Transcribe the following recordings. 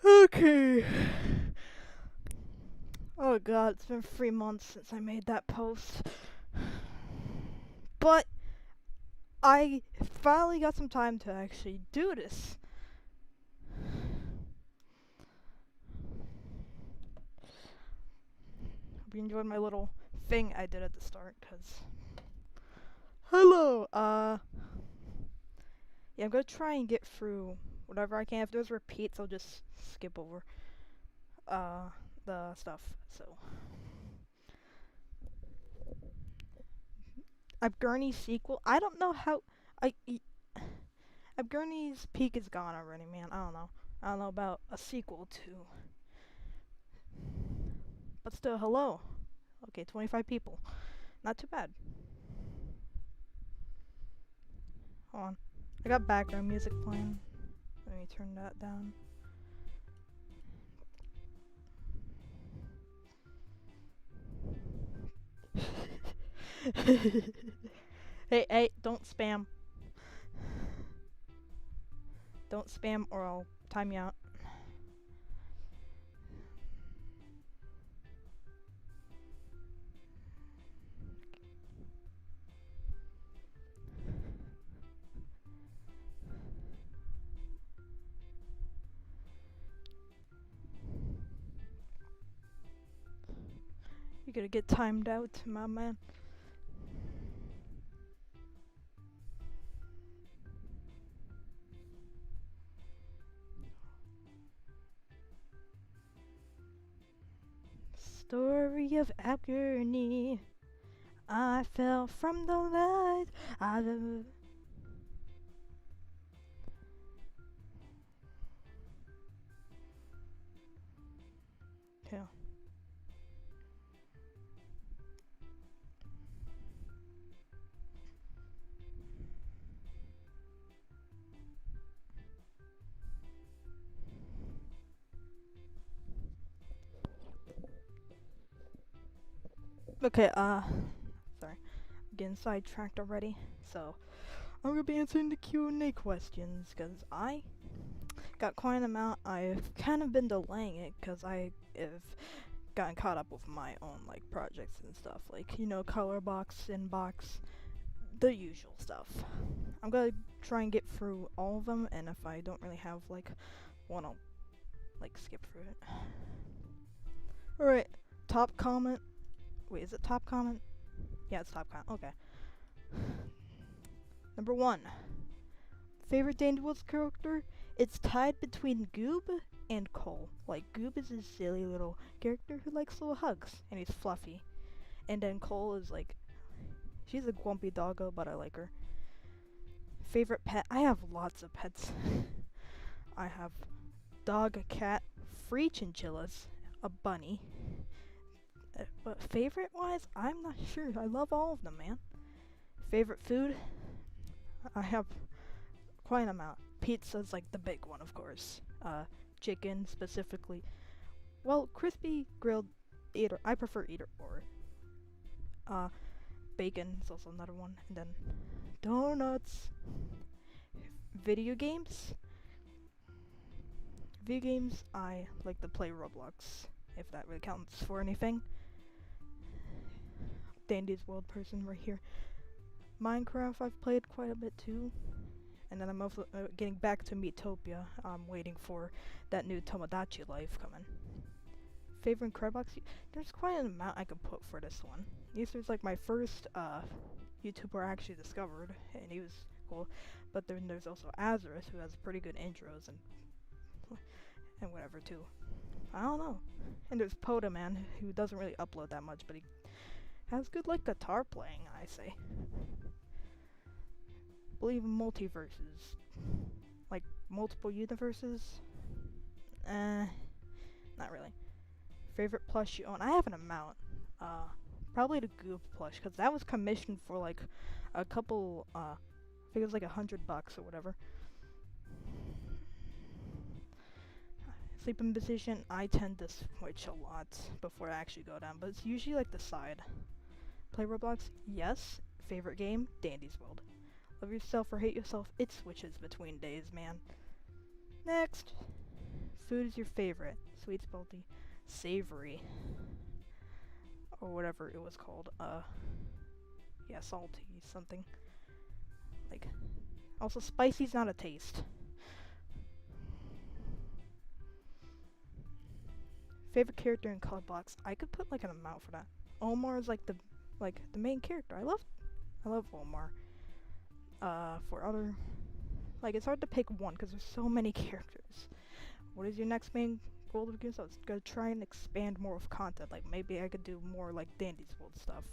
Okay. Oh god, it's been 3 months since I made that post. But I finally got some time to actually do this. Hope you enjoyed my little thing I did at the start, cause hello, yeah, I'm gonna try and get through whatever I can. If there's repeats, I'll just skip over the stuff. So Gurney's sequel. I don't know how I Gurney's peak is gone already, man. I don't know. I don't know about a sequel to, but still, hello. Okay, 25 people. Not too bad. Hold on. I got background music playing. Let me turn that down. Hey, don't spam. Don't spam or I'll time you out. You're gonna get timed out, my man. Story of agony. I fell from the light. Yeah. Okay, sorry. I'm getting sidetracked already. So, I'm gonna be answering the Q&A questions, because I got quite an amount. I've kind of been delaying it, because I have gotten caught up with my own, like, projects and stuff. Like, you know, color box, inbox, the usual stuff. I'm gonna try and get through all of them, and if I don't really have, like, one, I'll, like, skip through it. Alright, top comment. Wait, is it top comment? Yeah, it's top comment. Okay. Number 1. Favorite Dangerous character? It's tied between Goob and Cole. Like, Goob is this silly little character who likes little hugs, and he's fluffy. And then Cole is like, she's a grumpy doggo, but I like her. Favorite pet? I have lots of pets. I have dog, a cat, 3 chinchillas, a bunny. But favorite wise, I'm not sure. I love all of them, man. Favorite food? I have quite an amount. Pizza's like the big one, of course. Chicken specifically. Well, crispy grilled either. I prefer either or. Bacon is also another one. And then donuts. Video games. Video games, I like to play Roblox, if that really counts for anything. Dandy's World person right here. Minecraft I've played quite a bit too. And then I'm also getting back to Miitopia. I'm waiting for that new Tomodachi Life coming. Favorite Crabbox? There's quite an amount I could put for this one. This like my first YouTuber I actually discovered, and he was cool. But then there's also Azarus, who has pretty good intros and whatever too. I don't know. And there's Podaman, who doesn't really upload that much, but he has good like guitar playing, I say. Believe in multiverses. Like multiple universes? Not really. Favorite plush you own? I have an amount. Probably the Goob plush, because that was commissioned for like a couple, I think it was like $100 or whatever. Sleeping position, I tend to switch a lot before I actually go down, but it's usually like the side. Play Roblox? Yes. Favorite game? Dandy's World. Love yourself or hate yourself? It switches between days, man. Next. Food is your favorite. Sweet, salty, savory. Or whatever it was called. Yeah, salty something. Like, also spicy's not a taste. Favorite character in Color Box? I could put like an amount for that. Omar is like the main character. I love Omar. For other, like, it's hard to pick one because there's so many characters. What is your next main goal of games? I was gonna try and expand more of content. Like maybe I could do more like Dandy's World stuff.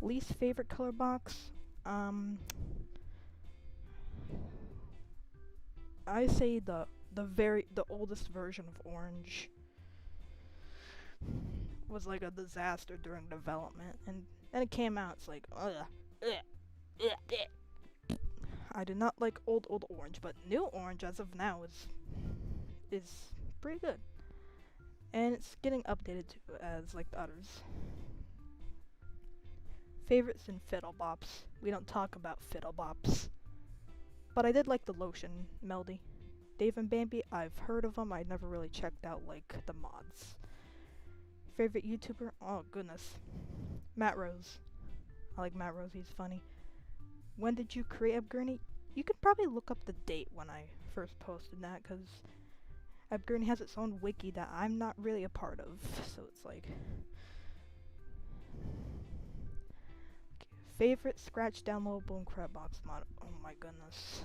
Least favorite color box? I say the oldest version of Orange was like a disaster during development, and then it came out. It's like, I do not like old Orange, but new Orange as of now is pretty good, and it's getting updated too as like the others. Favorites in Fiddle Bops. We don't talk about Fiddle Bops, but I did like the Lotion melody. Dave and Bambi, I've heard of them. I never really checked out like the mods. Favorite YouTuber? Oh goodness, Matt Rose. I like Matt Rose. He's funny. When did you create Upgurney? You could probably look up the date when I first posted that, because Upgurney has its own wiki that I'm not really a part of, so it's like... Favorite scratch downloadable and Crabbox mod? Oh my goodness.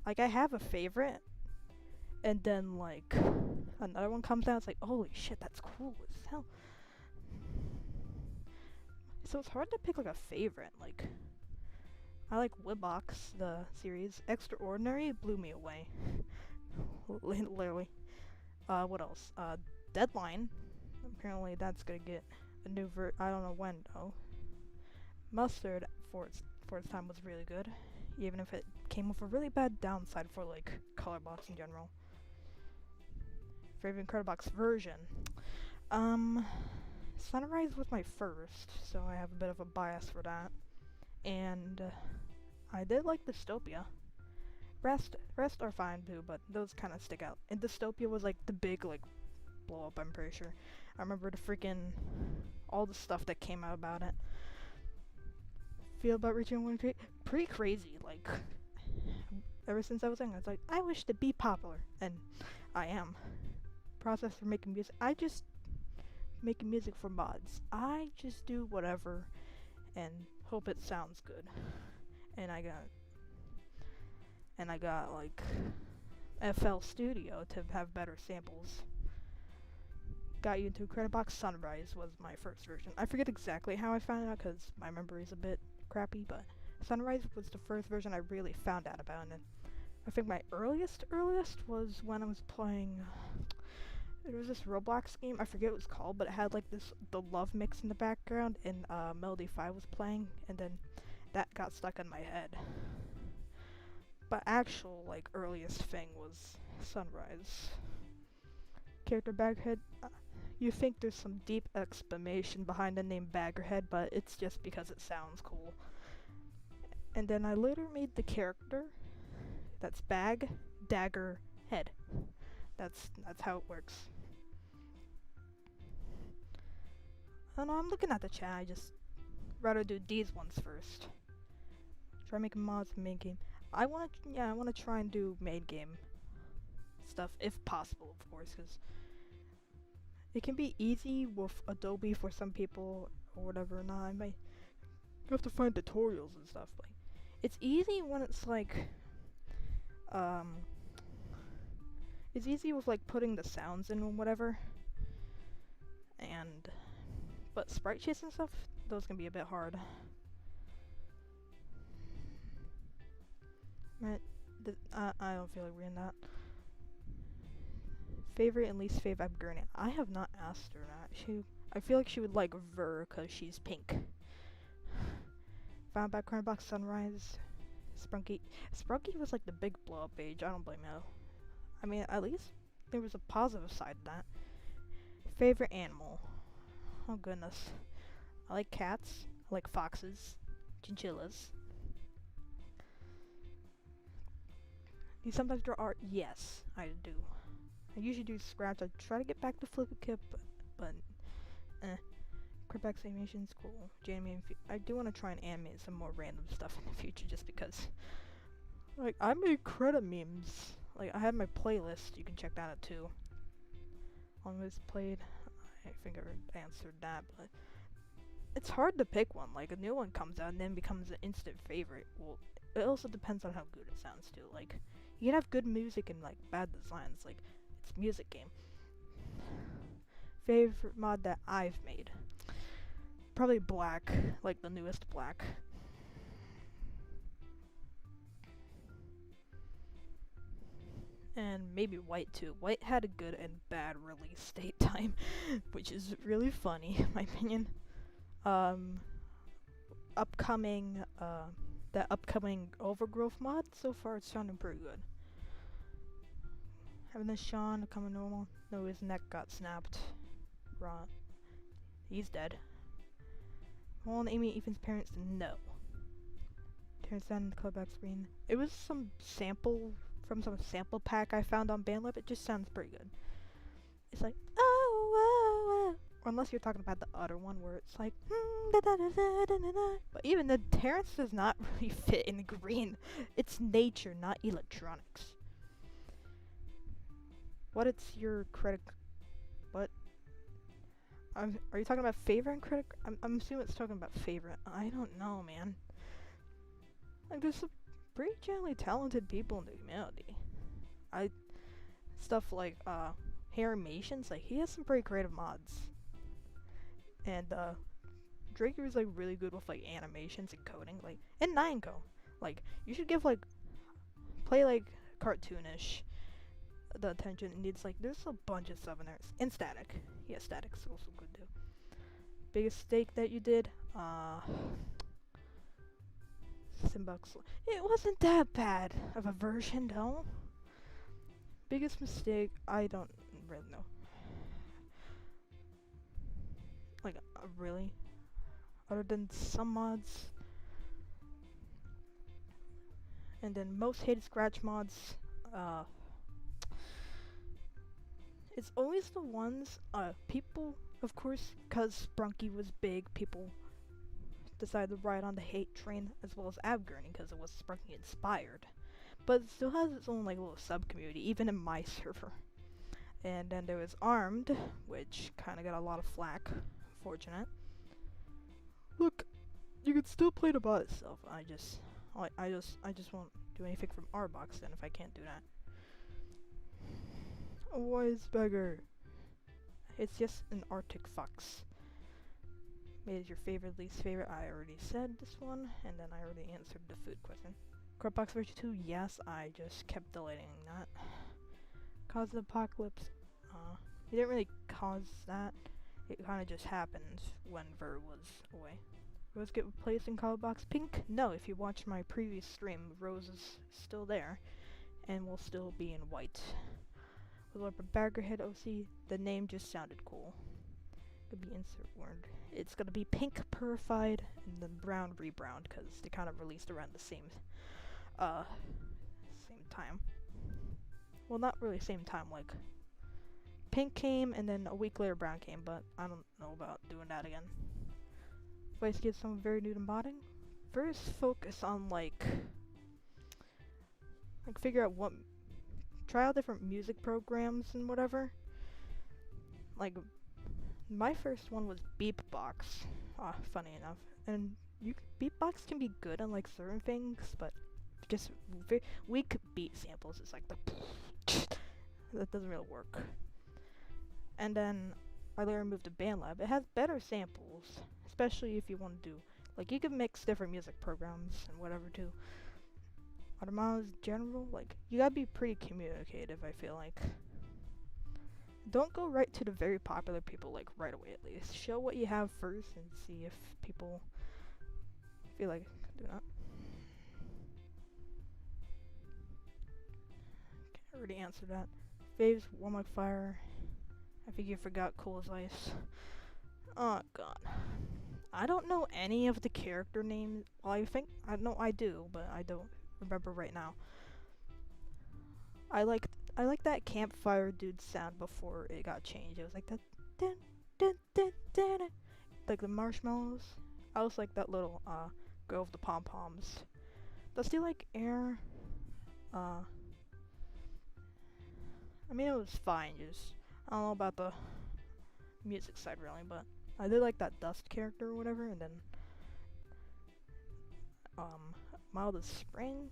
Like I have a favorite, and then like another one comes out, it's like, holy shit, that's cool as hell. So it's hard to pick like a favorite. Like, I like Wibbox, the series. Extraordinary blew me away. Literally. What else? Deadline. Apparently that's gonna get a new I don't know when though. Mustard for its time was really good, even if it came with a really bad downside for like Colorbox in general. Favorite Colorbox version? Sunrise was my first, so I have a bit of a bias for that. And I did like Dystopia. Rest are fine too, but those kind of stick out. And Dystopia was like the big like blow up, I'm pretty sure. I remember the freaking all the stuff that came out about it. Feel about reaching 1K? Pretty crazy. Like, ever since I was young, I was like, I wish to be popular, and I am. Process for making music. I just making music for mods. I just do whatever and hope it sounds good. And I got like FL Studio to have better samples. Got you into Creditbox. Sunrise was my first version. I forget exactly how I found out because my memory's a bit crappy, but Sunrise was the first version I really found out about. And I think my earliest was when I was playing. There was this Roblox game, I forget what it was called, but it had like the love mix in the background, and Melody 5 was playing, and then that got stuck in my head. But actual like earliest thing was Sunrise. Character Baggerhead. You think there's some deep explanation behind the name Baggerhead, but it's just because it sounds cool. And then I later made the character that's Bag Dagger Head. That's how it works. I don't know, I'm looking at the chat. I just rather do these ones first. Try making mods in main game. I wanna try and do main game stuff if possible, of course, because it can be easy with Adobe for some people or whatever. Nah, I might have to find tutorials and stuff. Like, it's easy when it's like, it's easy with like putting the sounds in and whatever. But sprite sheets and stuff, those can be a bit hard. I don't feel like reading that. Favorite and least favorite Gurney. I have not asked her that. I feel like she would like Ver because she's pink. Found background box Sunrise. Sprunky. Sprunky was like the big blow up age. I don't blame her. I mean, at least there was a positive side to that. Favorite animal. Oh goodness. I like cats. I like foxes. Chinchillas. Do you sometimes draw art? Yes, I do. I usually do scraps. I try to get back to Flip but Cripex animation's cool. I do want to try and animate some more random stuff in the future just because. Like, I made credit memes. Like, I have my playlist. You can check that out too. Longest played. I think I answered that, but it's hard to pick one. Like, a new one comes out and then becomes an instant favorite. Well, it also depends on how good it sounds too. Like, you can have good music and like bad designs. Like, it's a music game. Favorite mod that I've made. Probably Black, like the newest Black. And maybe White too. White had a good and bad release date time, which is really funny, in my opinion. Upcoming, that upcoming Overgrowth mod, so far it's sounding pretty good. Having this Sean coming normal. No, his neck got snapped. Raw. He's dead. Well, Amy Ethan's parents, no. Turns on the callback screen. It was some sample from some sample pack I found on BandLab. It just sounds pretty good. It's like, oh, oh, oh. Or unless you're talking about the other one where it's like, da, da, da, da, da, da, da. But even the Terrence does not really fit in green. It's nature, not electronics. What it's your critic? What? Are you talking about favorite and critic? I'm assuming it's talking about favorite. I don't know, man. Like, there's some pretty generally talented people in the community. Stuff like, Hairymations, like, he has some pretty creative mods. And, Drake is, like, really good with, like, animations and coding, like, and Nineco. Like, you should give, like, play, like, cartoonish the attention. It needs, like, there's a bunch of stuff in there. And Static. Yeah, Static's also good, too. Biggest mistake that you did? Simbucks. It wasn't that bad of a version, though. Biggest mistake? I don't really know. Like, really? Other than some mods. And then most hated scratch mods, it's always the ones, people, of course, because Sprunky was big, people decided to ride on the hate train, as well as Abgurney, because it was Sprunky inspired. But it still has its own, like, little sub-community, even in my server. And then there was Armed, which kind of got a lot of flack. Fortunate. Look, you can still play the bot itself. I just won't do anything from our box then if I can't do that. A wise beggar. It's just an Arctic fox. Made your favorite, least favorite. I already said this one, and then I already answered the food question. Crop version 2, yes, I just kept deleting that. Cause the apocalypse. It didn't really cause that. It kind of just happened when Ver was away. Rose get replaced in color box pink? No, if you watch my previous stream, Rose is still there, and will still be in white. With Lord Baggerhead OC, the name just sounded cool. Could be insert word. It's gonna be pink purified and then brown rebrowned because they kind of released around the same time. Well, not really same time. Like pink came and then a week later brown came, but I don't know about doing that again. Voice gives someone very new to modding. First, focus on like figure out what. Try out different music programs and whatever. Like, my first one was Beatbox. Funny enough. And Beatbox can be good on like certain things, but just weak beat samples is like the that doesn't really work. And then I later moved to BandLab. It has better samples, especially if you want to do like you can mix different music programs and whatever too. Guatemala's general, like, you gotta be pretty communicative, I feel like. Don't go right to the very popular people, like, right away at least. Show what you have first and see if people feel like doing that. Can't already answer that. Faves, Warm Like Fire. I think you forgot Cool as Ice. Oh, God. I don't know any of the character names. Well, I know I do, but I don't remember right now. I like that campfire dude sound before it got changed. It was like that, dun, dun, dun, dun, dun, like the marshmallows. I also like that little girl with the pom poms. Does he like air? I mean, it was fine. Just I don't know about the music side really, but I did like that dust character or whatever, and then Mild as Spring.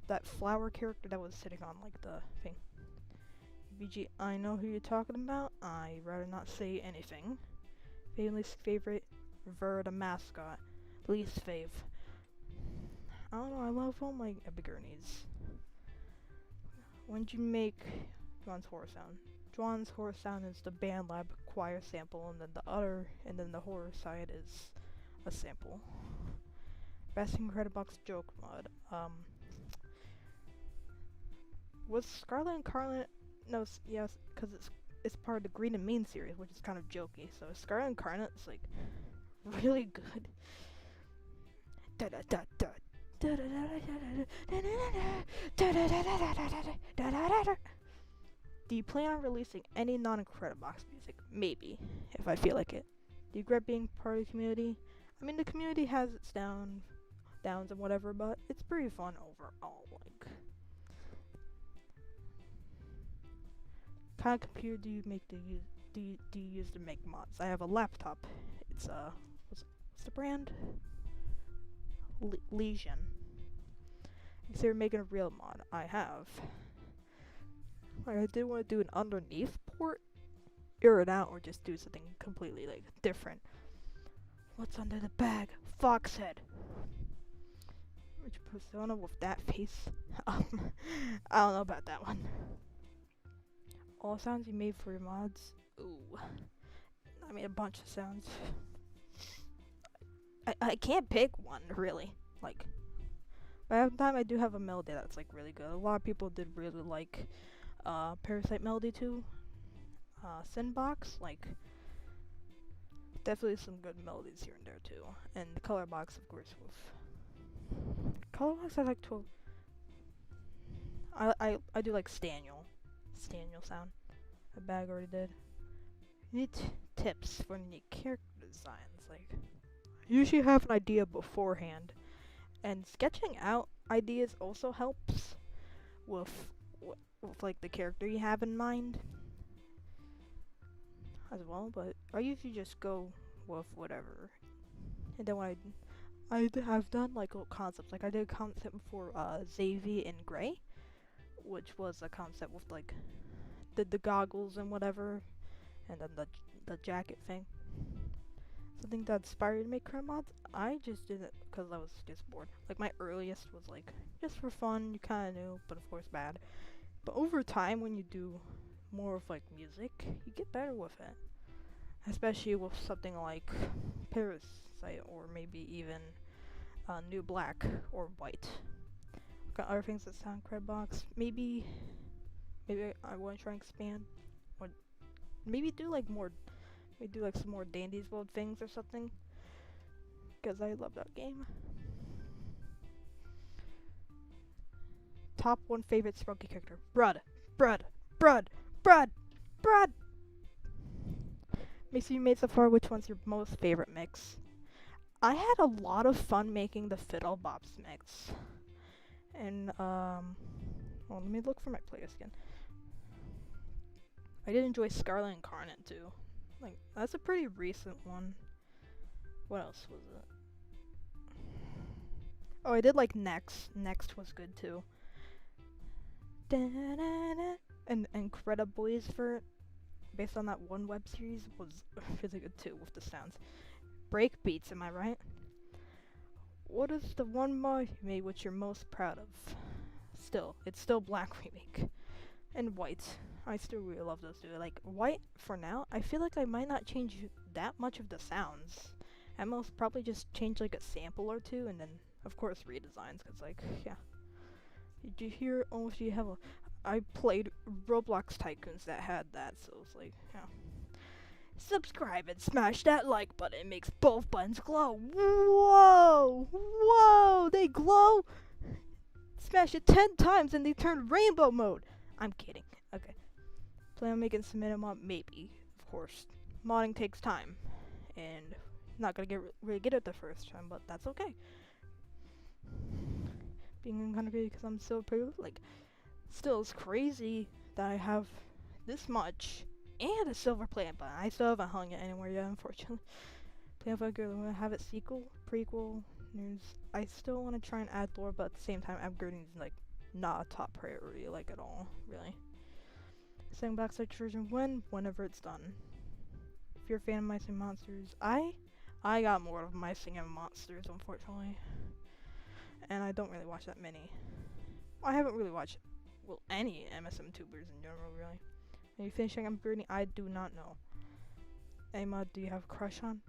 That flower character that was sitting on like the thing. BG, I know who you're talking about. I'd rather not say anything. Least favorite, Ver the mascot. Least fave. I don't know, I love all my Epigurnies. When'd you make Juan's horror sound? Juan's horror sound is the band lab choir sample, and then the horror side is a sample. Best Incredibox joke mod. Was Scarlet Incarnate? No, yes, because it's part of the Green and Mean series, which is kind of jokey. So Scarlet Incarnate is like really good. Do you plan on releasing any non-Incredibox music? Maybe, if I feel like it. Do you regret being part of the community? I mean, the community has its downs and whatever, but it's pretty fun overall. Like, kind of computer do you use to make mods? I have a laptop. It's what's the brand? Legion. Consider making a real mod. I have. Like, I did want to do an underneath port, air it out, or just do something completely like different. What's under the bag? Foxhead. Which persona with that face? I don't know about that one. All sounds you made for your mods? Ooh. I made a bunch of sounds. I can't pick one, really. Like, by the time I do have a melody that's like really good. A lot of people did really like Parasite Melody too. Sinbox, like, definitely some good melodies here and there too. And the Color Box, of course, with Color Box I like to I do like Staniel sound. A bag already did. Neat tips for unique character designs. Like, you usually have an idea beforehand, and sketching out ideas also helps with like the character you have in mind as well. But I usually just go with whatever, and then when I have done like little concepts. Like I did a concept for Xavier in Gray, which was a concept with like the goggles and whatever, and then the jacket thing. Something that inspired me to make current mods. I just did it because I was just bored. Like my earliest was like just for fun. You kind of knew, but of course bad. But over time, when you do more of like music, you get better with it. Especially with something like Parasite, or maybe even New Black or White. Got other things that sound Credbox. Maybe I want to try and expand, or maybe do like more. Maybe do like some more Dandy's World things or something. Because I love that game. Top 1 favorite Spunky character. Brud. Mix you made so far, which one's your most favorite mix? I had a lot of fun making the Fiddle Bops mix. And, well, let me look for my playlist again. I did enjoy Scarlet Incarnate too. Like, that's a pretty recent one. What else was it? Oh, I did like Next. Next was good too. And Incrediboys for based on that one web series was really good too with the sounds. Break beats, am I right? what is the one mod you made which you're most proud of? Still, it's still Black Remake. And White. I still really love those two. Like, White, for now, I feel like I might not change that much of the sounds. At most, probably just change, like, a sample or two, and then, of course, redesigns, because, like, yeah. Did you hear, oh, if you have a... I played Roblox Tycoons that had that, so it's like, yeah. Subscribe and smash that like button. It makes both buttons glow. Whoa! Whoa! They glow? Smash it 10 times and they turn rainbow mode. I'm kidding. Okay. Plan on making submit a mod? Maybe. Of course. Modding takes time. And not gonna really get it the first time, but that's okay. Being kind of crazy because I'm so pretty, like, still it's crazy that I have this much and a silver plate, but I still haven't hung it anywhere yet, unfortunately. Plan for a girl, want to have it sequel, prequel, news. I still want to try and add lore, but at the same time, upgrading is like not a top priority, like at all, really. Second Black version whenever it's done. If you're a fan of Mice and Monsters, I got more of Mice and Monsters, unfortunately, and I don't really watch that many. I haven't really watched, well, any MSM tubers in general, really. Are you finishing upgrading? I do not know. Any mod do you have a crush on?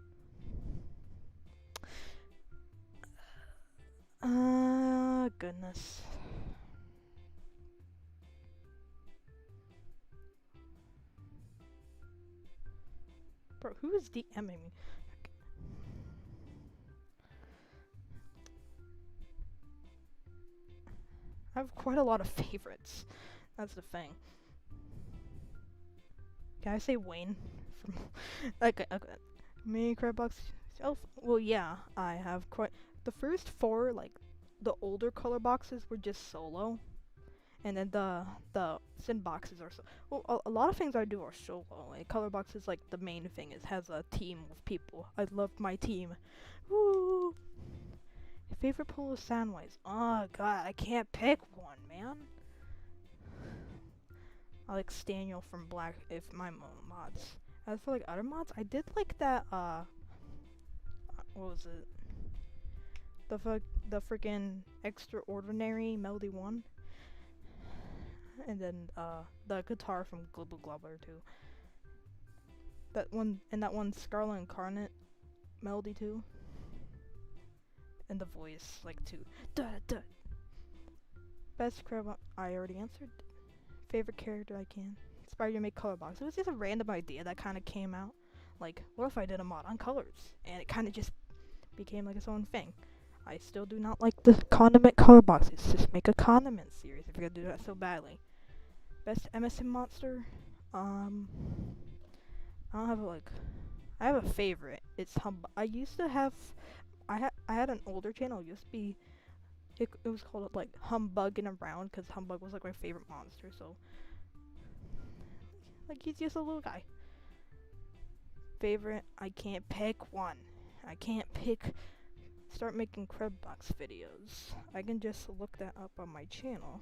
Goodness. Bro, who is DMing me? I have quite a lot of favorites. That's the thing. Can I say Wayne? From okay. Mini Crabbox. Well, yeah, I have quite. The first 4, like, the older color boxes were just solo, and then the sin boxes are so. Well, a lot of things I do are solo. Like, color boxes, like, the main thing is has a team of people. I love my team. Woo! Favorite polo soundwise? Oh god, I can't pick one, man. I like Staniel from Black if my mods. As for like other mods, I did like that what was it? The freaking Extraordinary Melody 1. And then the guitar from Global Globber too. That one Scarlet Incarnate Melody too. And the voice like too. Duh duh. Best crab I already answered. Favorite character I can. Inspired to make color box. It was just a random idea that kind of came out. Like, what if I did a mod on colors? And it kind of just became like its own thing. I still do not like the condiment color boxes. Just make a condiment series if you're gonna do that so badly. Best MSM monster? I don't have I have a favorite. It's I used to have, I had an older channel. It used to be, it was called like Humbugging Around because Humbug was like my favorite monster. So, like, he's just a little guy. Favorite? I can't pick one. I can't pick. Start making Crabbox videos. I can just look that up on my channel.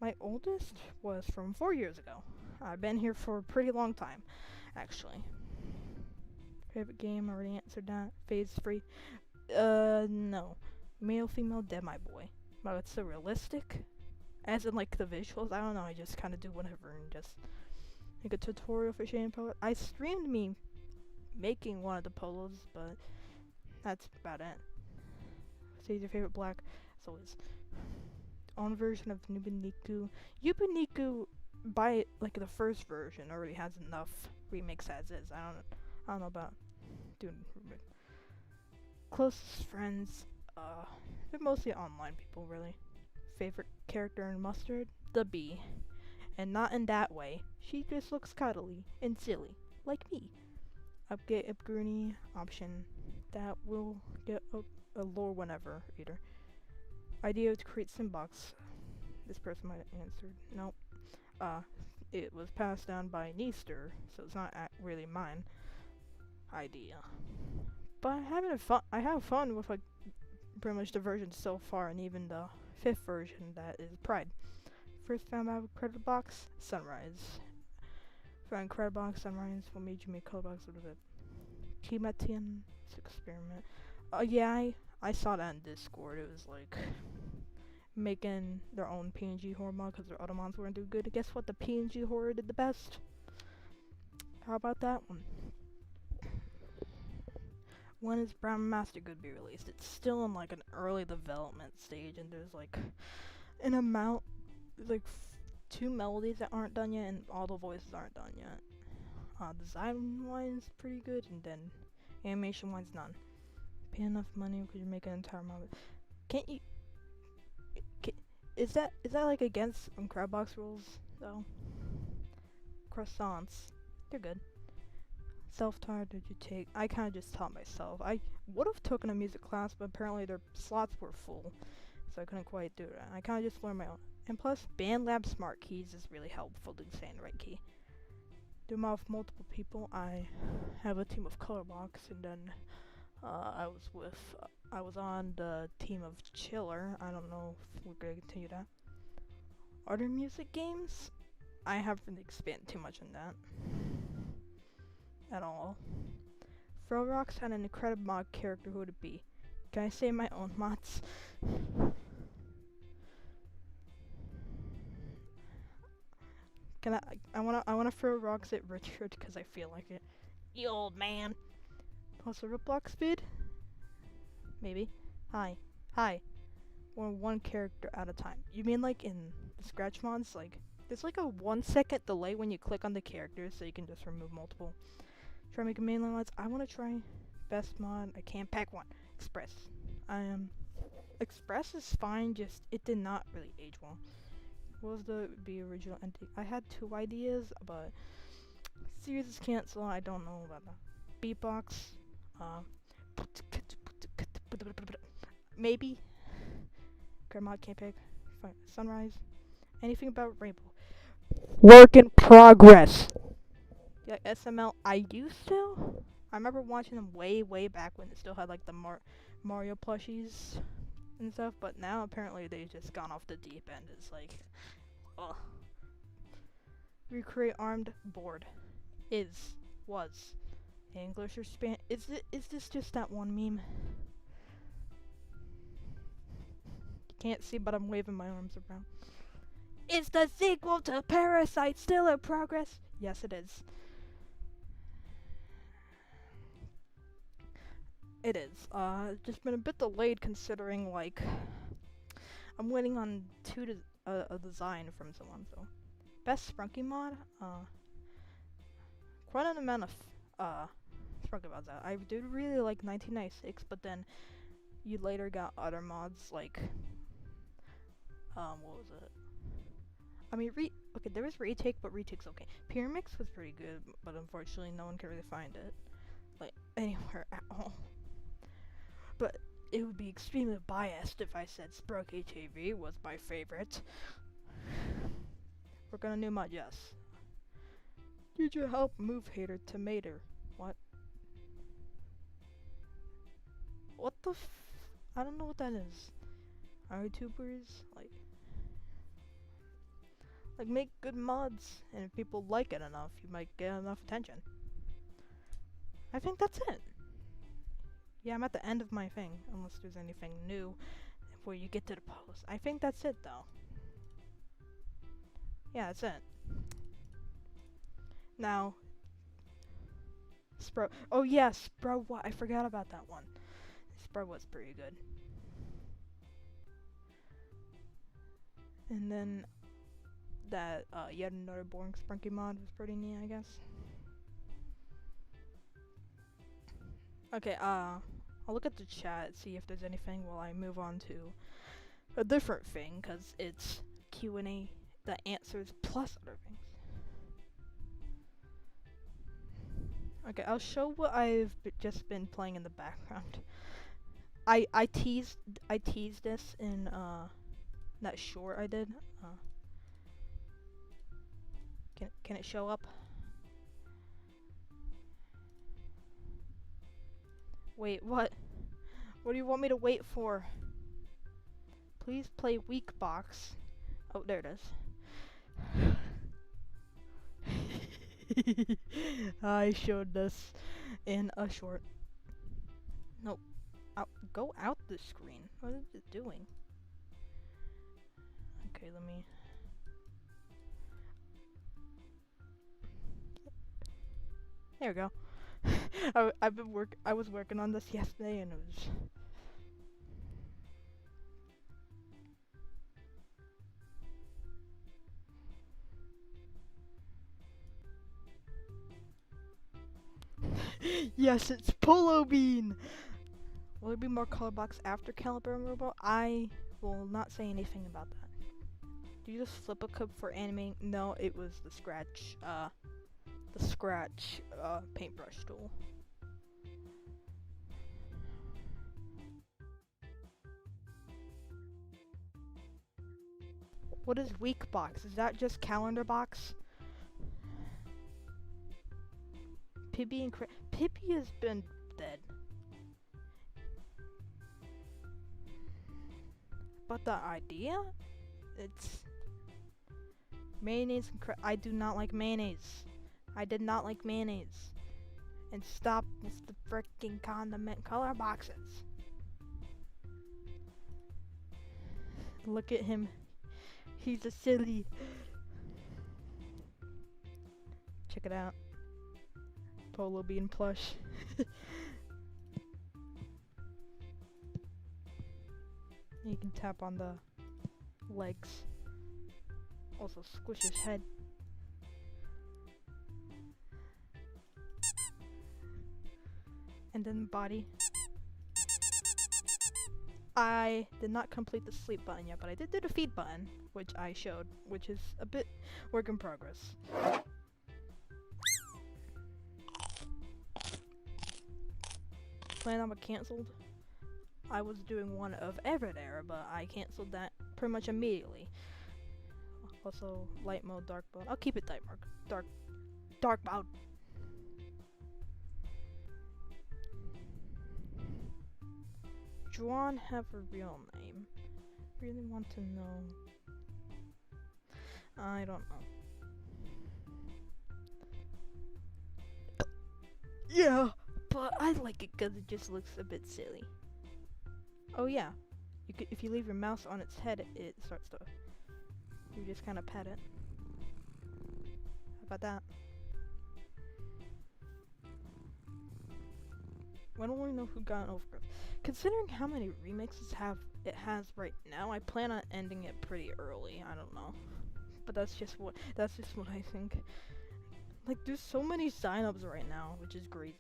My oldest was from 4 years ago. I've been here for a pretty long time, actually. Favorite game? Already answered that. Phase free? No. Male, female, dead, my boy. But it's so realistic. As in, like, the visuals. I don't know. I just kind of do whatever and just make a tutorial for Shane Polo. I streamed me making one of the polos, but that's about it. Say your favorite black. So it's own version of Nubuniku. Yubuniku, by like the first version, already has enough remakes as is. I don't know about doing closest friends. They're mostly online people, really. Favorite character in Mustard? The bee. And not in that way. She just looks cuddly and silly, like me. Upgrading option that will get a lore whenever, either. Idea to create Simbox. This person might have answered. Nope. It was passed down by Neaster, so it's not really mine idea. But I have fun with like pretty much the versions so far, and even the 5th version that is Pride. First found out credit box, Sunrise. Found credit box, Sunrise. What made you make color box? What is it? Kimatian experiment. Yeah, I saw that in Discord. It was like making their own PNG horror mod because their other mods weren't too good. Guess what? The PNG horror did the best. How about that one? When is Brown Master going to be released? It's still in like an early development stage, and there's like an amount, like 2 melodies that aren't done yet, and all the voices aren't done yet. Design wise, pretty good, and then animation wise, none. Pay enough money, could you make an entire mod? Can't you? Is that like against Crabbox rules though? Croissants, they're good. Self-taught did you take? I kind of just taught myself. I would have taken a music class, but apparently their slots were full, so I couldn't quite do that. I kind of just learned my own. And plus, BandLab Smart Keys is really helpful to saying the right key. Do them off multiple people. I have a team of Colorbox, and then I was on the team of Chiller. I don't know if we're gonna continue that. Other music games? I haven't expanded too much on that at all. Frogrox had an incredible mod character. Who would it be? Can I say my own mods? Can I wanna throw rocks at Richard because I feel like it. You old man. Plus a Riplock speed? Maybe. Hi. Or one character at a time. You mean like in the Scratch mods? Like, there's like a 1 second delay when you click on the characters, so you can just remove multiple. Try making mainline mods. I wanna try best mod. I can't pack one. Express. Express is fine, just it did not really age well. What was the original ending? I had 2 ideas, but series is canceled. I don't know about that. Beatbox. Maybe. Grandma can't pick. Fine. Sunrise. Anything about Rainbow. Work in progress. Yeah, SML. I used to. I remember watching them way back when it still had like the Mario plushies and stuff, but now apparently they've just gone off the deep end. It's like, ugh. Recreate armed board. Was. English or Spanish? Is this just that one meme? You can't see, but I'm waving my arms around. Is the sequel to Parasite still in progress? Yes, it is. It is. Just been a bit delayed considering, like, I'm waiting on a design from someone, so. Best Sprunky mod? Quite an amount of, Sprunky mods out. I did really like 1996, but then you later got other mods, like, what was it? I mean, okay, there was Retake, but Retake's okay. Pyramix was pretty good, but unfortunately no one can really find it, like, anywhere at all. But it would be extremely biased if I said Sprunky TV was my favorite. We're gonna new mod, yes. Need your help, move hater tomato. What? What the I don't know what that is. Are YouTubers like make good mods, and if people like it enough, you might get enough attention. I think that's it. Yeah, I'm at the end of my thing, unless there's anything new where you get to the post. I think that's it, though. Yeah, that's it. Now, Spro. Oh yeah, Spro. What? I forgot about that one. Spro was pretty good. And then that yet another boring Sprunky mod was pretty neat, I guess. Okay, I'll look at the chat, see if there's anything while I move on to a different thing, cause it's Q&A, the answers plus other things. Okay, I'll show what I've just been playing in the background. I teased this in that short I did. Can it show up? Wait, what? What do you want me to wait for? Please play weak box. Oh, there it is. I showed this in a short. Nope. Go out the screen. What is it doing? Okay, let me. There we go. I was working on this yesterday, and it was. Yes, it's Polo Bean! Will there be more color box after Caliber and Robo? I will not say anything about that. Do you just flip a cup for animating? No, it was the scratch paintbrush tool. What is weak box? Is that just calendar box? Pibby has been dead. But the idea? It's mayonnaise and I do not like mayonnaise. I did not like mayonnaise. And stop with the freaking condiment color boxes. Look at him. He's a silly. Check it out. Polo Bean plush. You can tap on the legs. Also squish his head. And then body. I did not complete the sleep button yet, but I did do the feed button, which I showed, which is a bit work in progress. Plan on it canceled. I was doing one of Everett Era, but I canceled that pretty much immediately. Also, light mode, dark mode. I'll keep it dark mode. Juan have a real name? Really want to know. I don't know. Yeah, but I like it because it just looks a bit silly. Oh yeah, if you leave your mouse on its head, it starts to. You just kind of pet it. How about that? When will we know who got an overgrowth? Considering how many remixes it has right now, I plan on ending it pretty early. I don't know, but that's just what I think. Like, there's so many signups right now, which is crazy.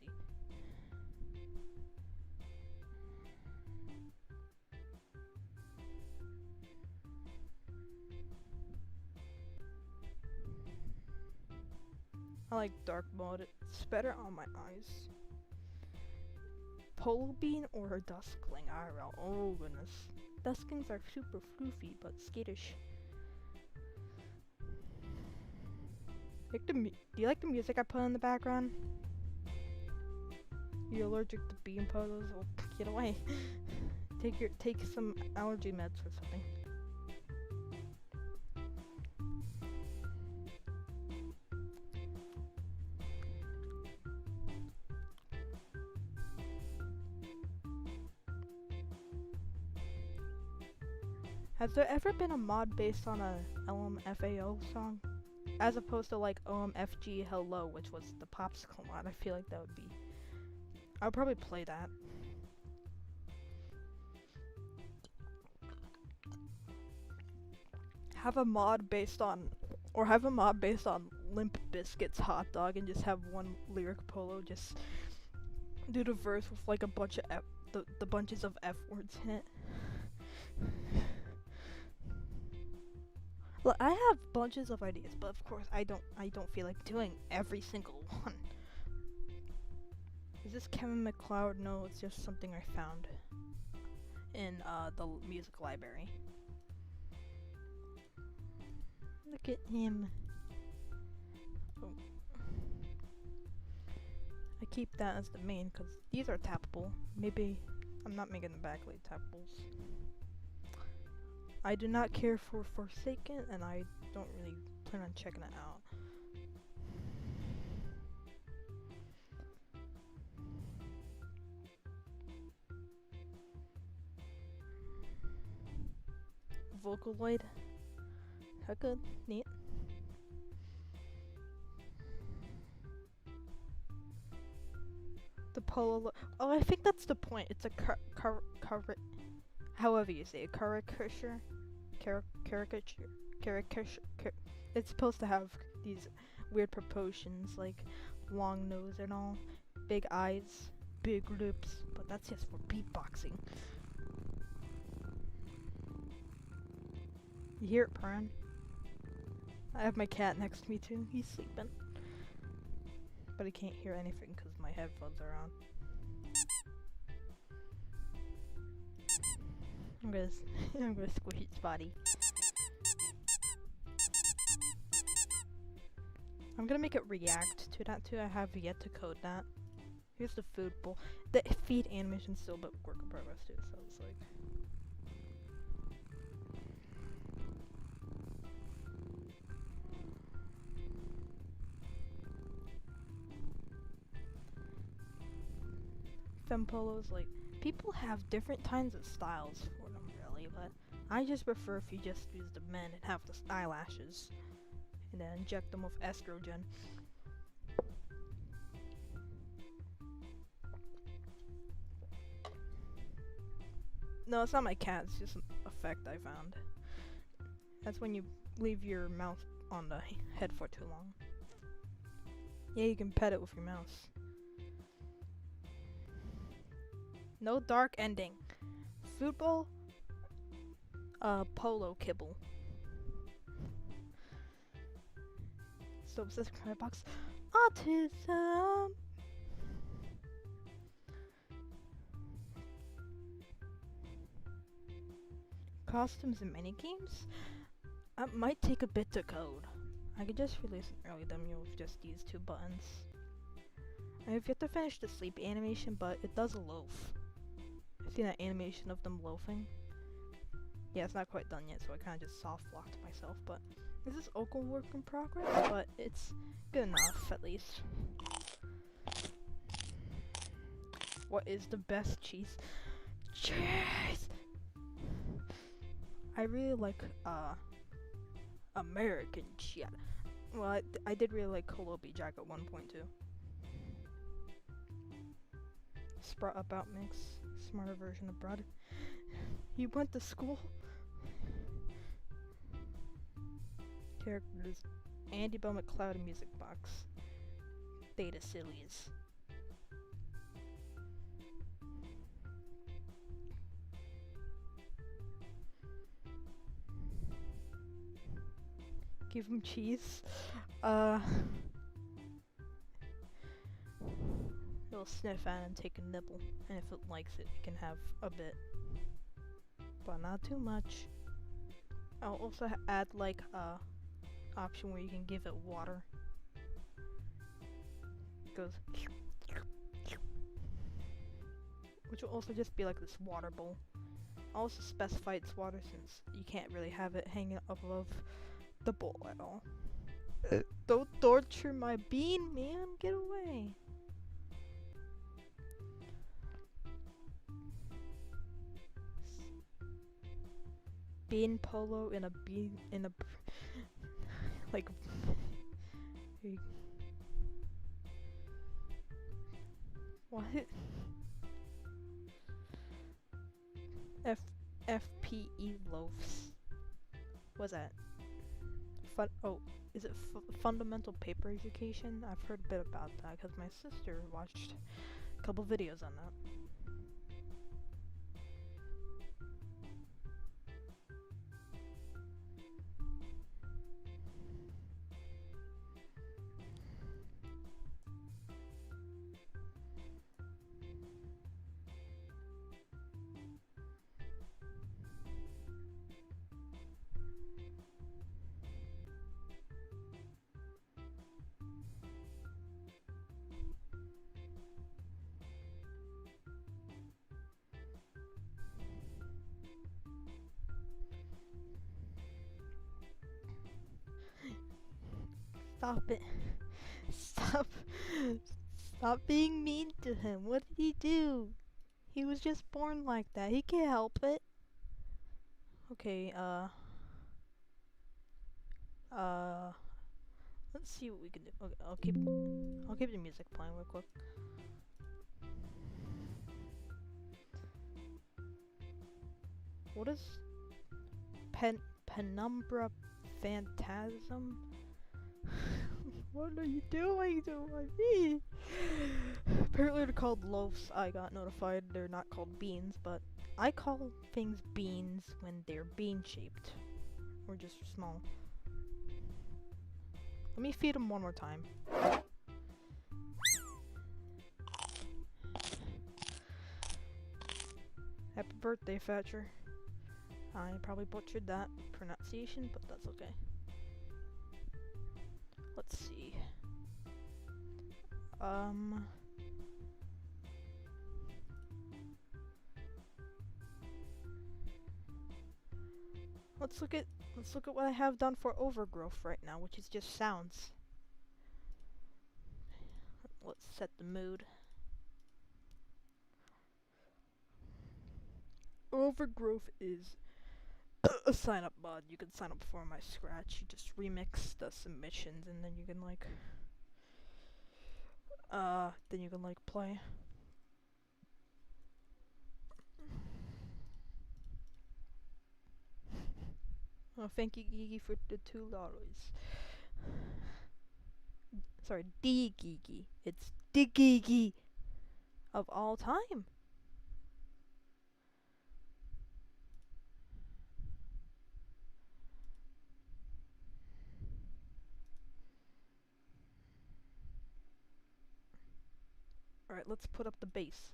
I like dark mode. It's better on my eyes. Polo Bean or a Duskling IRL? Oh goodness. Dusklings are super floofy but skittish. Do you like the music I put in the background? You're allergic to bean polos? Well, get away. Take some allergy meds or something. Has there ever been a mod based on a LMFAO song? As opposed to like OMFG Hello, which was the Popsicle mod. I feel like that would be. I would probably play that. Have a mod based on Limp Bizkit's Hot Dog and just have one lyric polo just do the verse with like a bunch of the bunches of F words in it. Look, I have bunches of ideas, but of course I don't feel like doing every single one. Is this Kevin MacLeod? No, it's just something I found in the music library. Look at him. Oh. I keep that as the main because these are tappable. Maybe I'm not making the backlight tappables. I do not care for Forsaken, and I don't really plan on checking it out. Vocaloid. How good? Neat. The polo. Oh, I think that's the point. It's a however you say it, caricature. Caricature. It's supposed to have these weird proportions, like long nose and all, big eyes, big lips, but that's just for beatboxing. You hear it purring? I have my cat next to me too. He's sleeping. But I can't hear anything because my headphones are on. I'm gonna squish its body. I'm gonna make it react to that too. I have yet to code that. Here's the food bowl. The feed animation's still a bit work in progress too, so it's like. Fempolos, like, people have different kinds of styles for them, really, but I just prefer if you just use the men and have the eyelashes, and then inject them with estrogen. No, it's not my cat, it's just an effect I found. That's when you leave your mouth on the head for too long. Yeah, you can pet it with your mouse. No dark ending. Football, polo kibble. So subscribe box. Autism. Costumes and minigames? That might take a bit to code. I could just release an early demo with just these two buttons. I have yet to finish the sleep animation, but it does a loaf. I've seen that animation of them loafing. Yeah, it's not quite done yet, so I kind of just soft locked myself, but this is also work in progress, but it's good enough, at least. What is the best cheese? Cheese! I really like, American cheddar. Well, I did really like Colobi Jack at 1.2. Sprout about mix. Smarter version of bread. You went to school? Characters. Andy Bell McCloud and Music Box. Data Sillies. Give him cheese. It'll sniff at it and take a nibble, and if it likes it, it can have a bit, but not too much. I'll also add like a option where you can give it water. It goes, which will also just be like this water bowl. I'll also specify its water since you can't really have it hanging up above the bowl at all. Don't torture my bean, man! Get away! Bean polo in a bean in a like what? FPE loaves. What's that? Is it fundamental paper education? I've heard a bit about that because my sister watched a couple videos on that. Stop it. Stop being mean to him. What did he do? He was just born like that. He can't help it. Okay, uh, let's see what we can do. Okay, I'll keep the music playing real quick. What is Penumbra Phantasm? What are you doing to me? Apparently they're called loaves. I got notified they're not called beans, but I call things beans when they're bean shaped. Or just small. Let me feed them one more time. Happy birthday, Thatcher. I probably butchered that pronunciation, but that's okay. Let's see. Let's look at what I have done for overgrowth right now, which is just sounds. Let's set the mood. Overgrowth is a sign up mod. You can sign up for my Scratch. You just remix the submissions and then you can like play. Oh, thank you, Gigi, for the $2. Sorry, D-Gigi. It's D-Gigi of all time. Alright, let's put up the bass.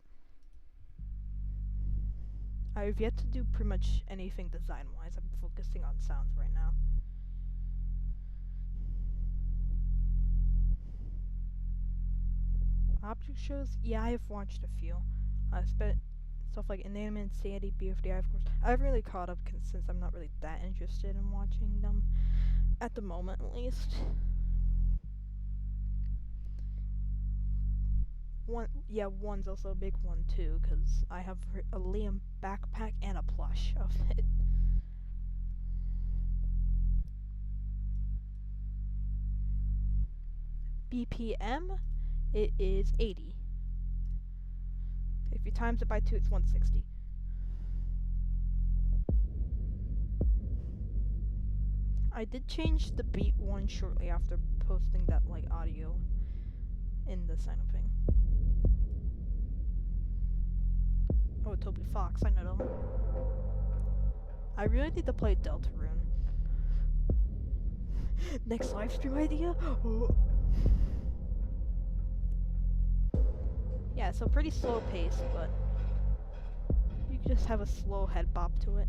I've yet to do pretty much anything design-wise. I'm focusing on sounds right now. Object shows? Yeah, I've watched a few. I spent stuff like Inanimate Insanity, BFDI, of course. I haven't really caught up since I'm not really that interested in watching them. At the moment, at least. One's also a big one too, because I have a Liam backpack and a plush of it. BPM, it is 80. If you times it by 2, it's 160. I did change the beat one shortly after posting that like audio in the sign up thing. Oh, Toby Fox, I know them. I really need to play Deltarune. Next livestream idea? Oh. Yeah, so pretty slow pace, but you can just have a slow head bop to it.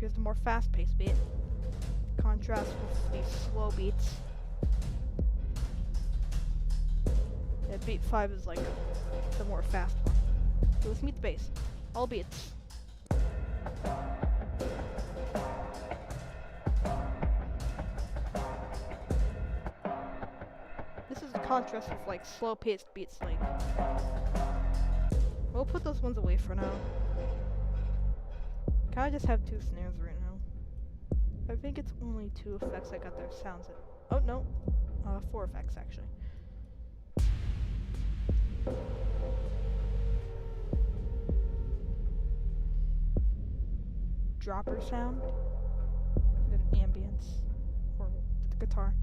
Here's the more fast-paced beat. Contrast with these slow beats. Yeah, beat 5 is like the more fast one. So let's meet the bass. All beats. This is the contrast with like slow-paced beats like. We'll put those ones away for now. Kinda just have 2 snares right now. I think it's only 2 effects I got their sounds at. Oh no, 4 effects actually. Dropper sound, then ambience, or the guitar.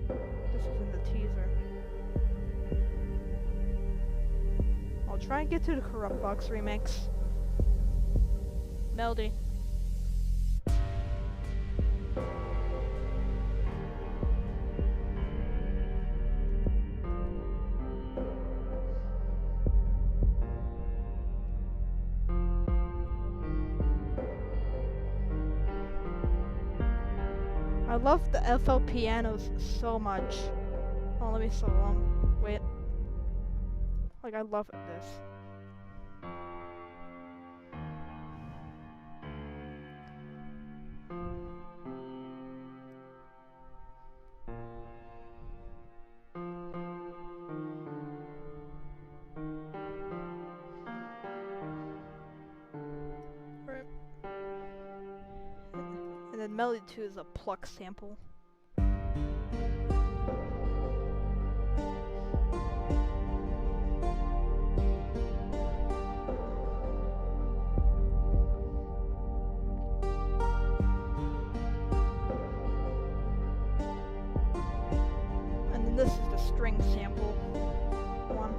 This was in the teaser. I'll try and get to the Corrupt Box remix. Melody. I love the FL pianos so much. Oh, let me solo them. Wait. Like, I love this. Melody 2 is a pluck sample. And then this is the string sample one.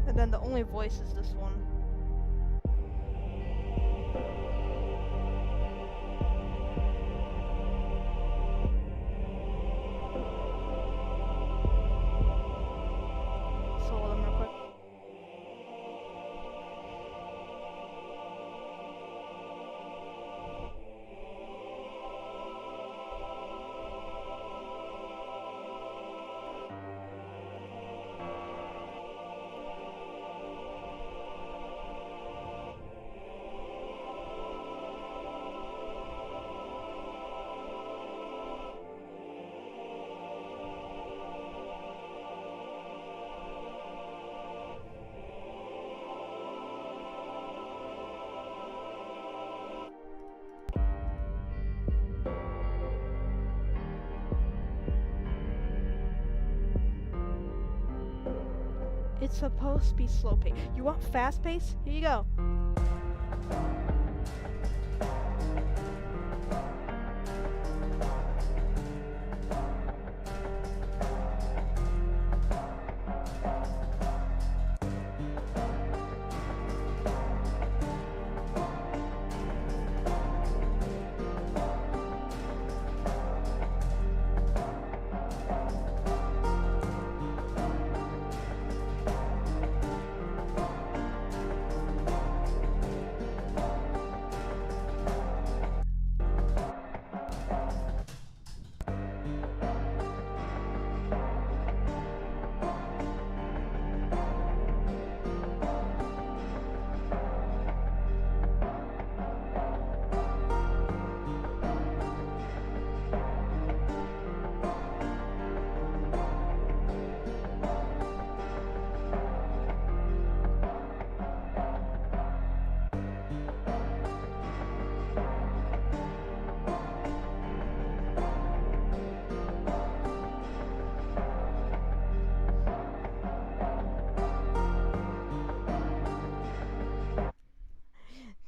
And then the only voice is this one. Solo them real quick. It's supposed to be slow pace. You want fast pace? Here you go.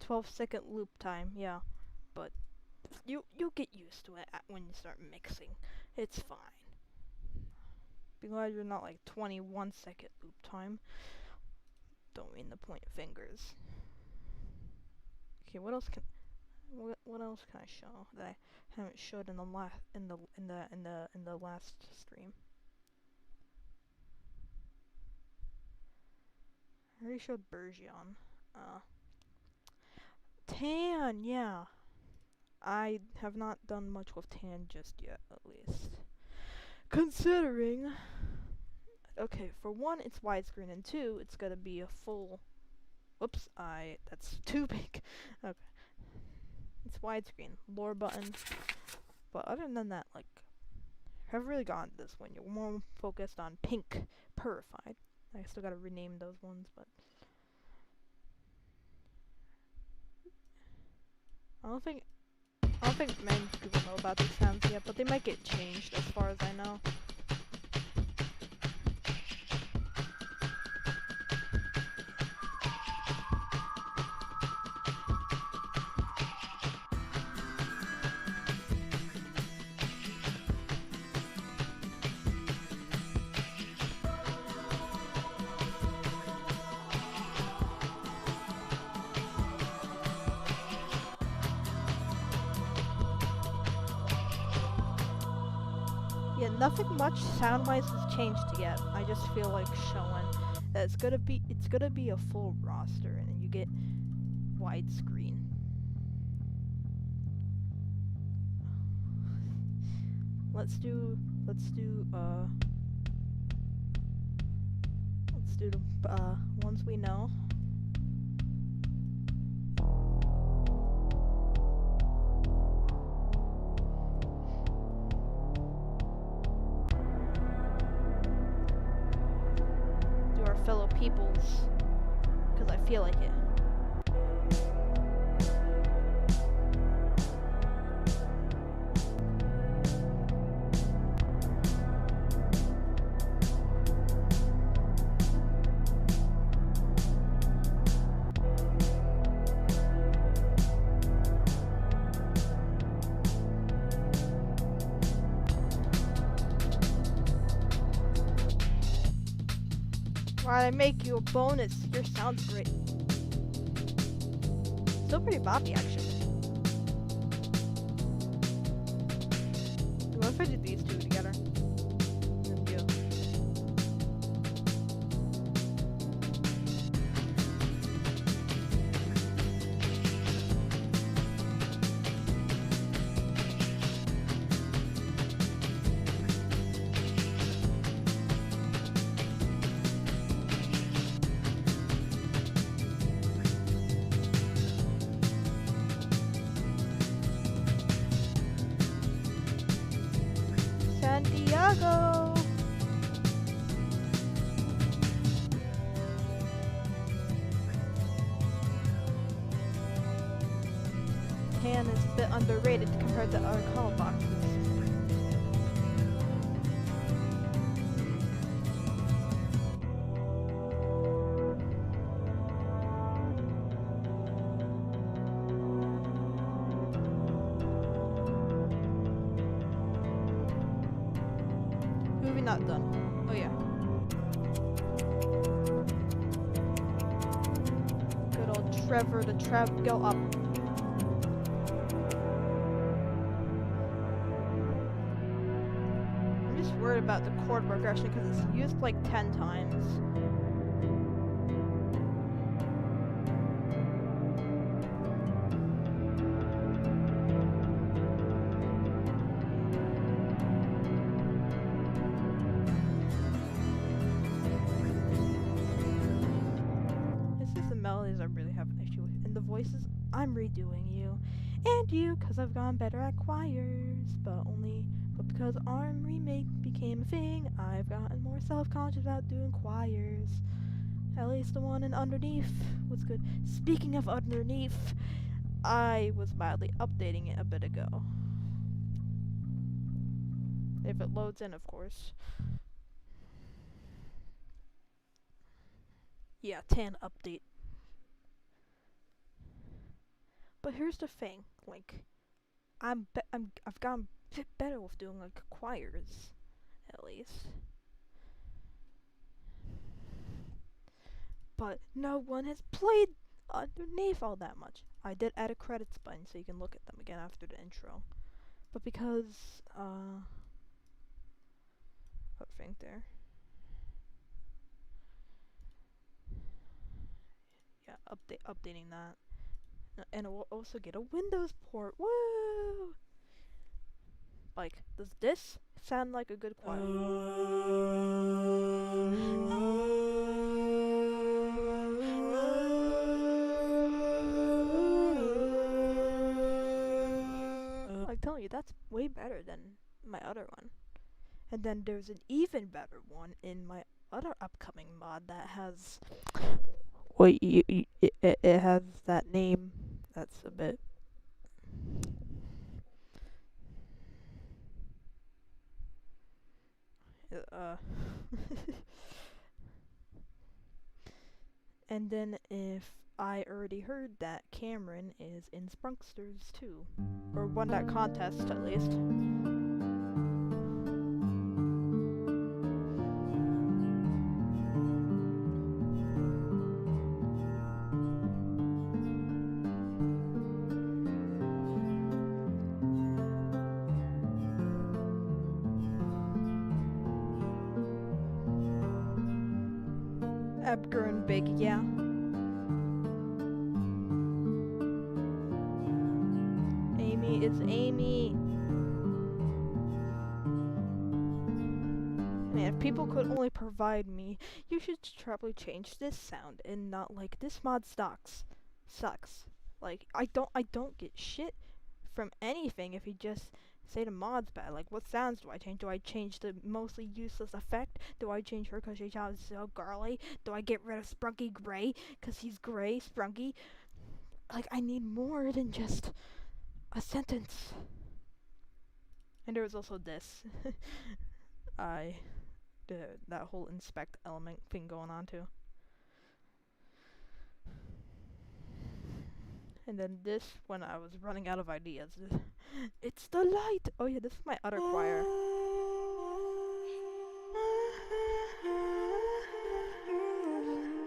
"12-second loop time, yeah, but you'll get used to it when you start mixing. It's fine. Be glad you're not like 21-second loop time. Don't mean to point fingers. Okay, what else can I show that I haven't showed in the last stream? I already showed Bergeon. Tan, yeah. I have not done much with Tan just yet, at least. Considering, okay, for one, it's widescreen, and two, it's gonna be a full. Whoops, that's too big. Okay, it's widescreen, lower button. But other than that, like, I haven't really gotten this one. You're more focused on pink purified. I still gotta rename those ones, but I don't think many people know about these sounds yet, but they might get changed as far as I know. Yeah, nothing much sound-wise has changed yet. I just feel like showing that it's gonna be a full roster, and then you get widescreen. Let's do let's do the ones we know. Do our fellow peoples, because I feel like it. Why'd I make you a bonus? Your sound's great. Still pretty boppy, actually. What if I did these two together? And you. Santiago! Tan is a bit underrated compared to other call boxes. Movie not done. Oh yeah. Good old Trevor the go up. I'm just worried about the chord progression because it's used like 10 times. Melodies I really have an issue with. And the voices, I'm redoing you. And you, cause I've gone better at choirs. But because ARM remake became a thing, I've gotten more self-conscious about doing choirs. At least the one in Underneath was good. Speaking of Underneath, I was mildly updating it a bit ago. If it loads in, of course. Yeah, Tan update. But here's the thing, like, I've gotten a bit better with doing like choirs, at least. But no one has played Underneath all that much. I did add a credits button so you can look at them again after the intro. But because what thing there? Yeah, updating that. And it will also get a Windows port. Woo! Like, does this sound like a good choir? I'm telling you, that's way better than my other one. And then there's an even better one in my other upcoming mod that has... Wait, it has that name. That's a bit... And then if I already heard that Cameron is in Sprunksters too. Or won that contest at least. Edgar and Big, yeah. Amy, it's Amy. man, if people could only provide me, you should probably change this sound and not like this mod sucks. Like I don't get shit from anything if you just say the mod's bad. Like what sounds do I change? Do I change the mostly useless effect? Do I change her because she sounds so girly? Do I get rid of Sprunky Gray because he's gray, Sprunky? Like I need more than just a sentence. And there was also this. I that whole inspect element thing going on too. And then this when I was running out of ideas. It's the light! Oh yeah, this is my other choir.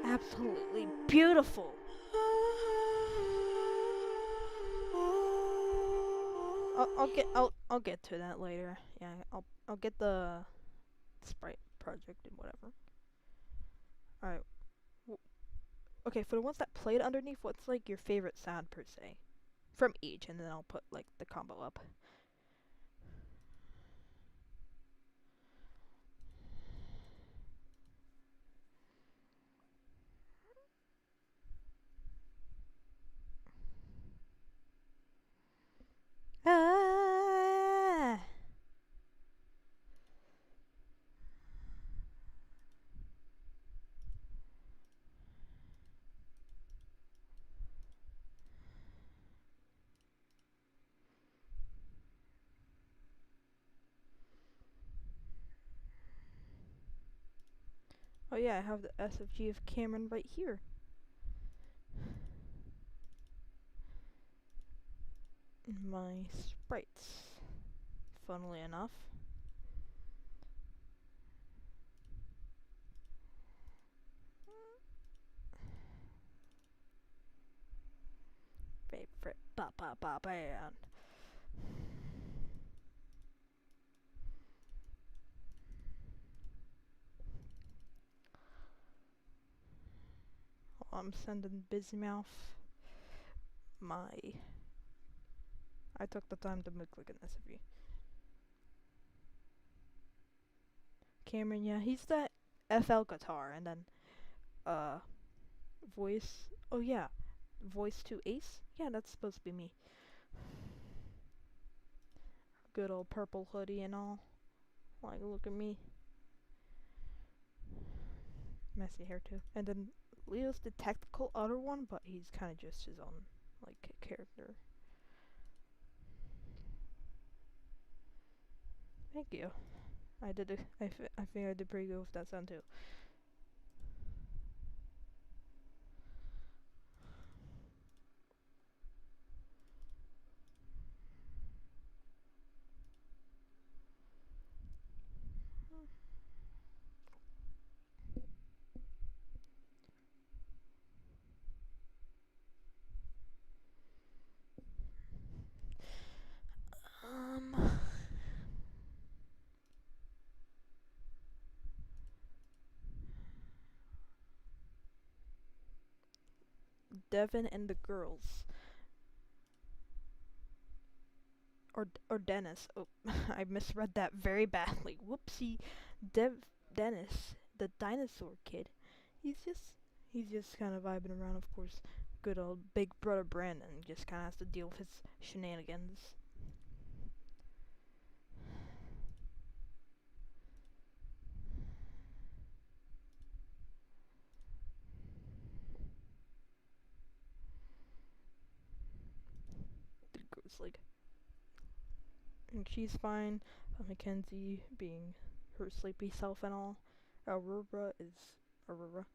Absolutely beautiful! I'll get to that later. Yeah, I'll get the sprite project and whatever. Alright. Okay, for the ones that played underneath, what's like your favorite sound per se? From each, and then I'll put like the combo up. Ah! Oh yeah, I have the SFG of Cameron right here. My sprites, funnily enough. Favorite band. I'm sending Busymouth my. I took the time to make like an SFG. Cameron, yeah, he's that FL guitar, and then voice. Oh yeah, voice to Ace. Yeah, that's supposed to be me. Good old purple hoodie and all. Like, look at me. Messy hair too. And then Leo's the technical other one, but he's kind of just his own like character. Thank you. I think I did pretty good with that sound too. Devin and the girls. Or Dennis. Oh, I misread that very badly. Whoopsie. Dennis, the dinosaur kid. He's just kind of vibing around, of course. Good old big brother Brandon just kind of has to deal with his shenanigans. The girls like, and she's fine. Mackenzie being her sleepy self and all. Aurora is Aurora.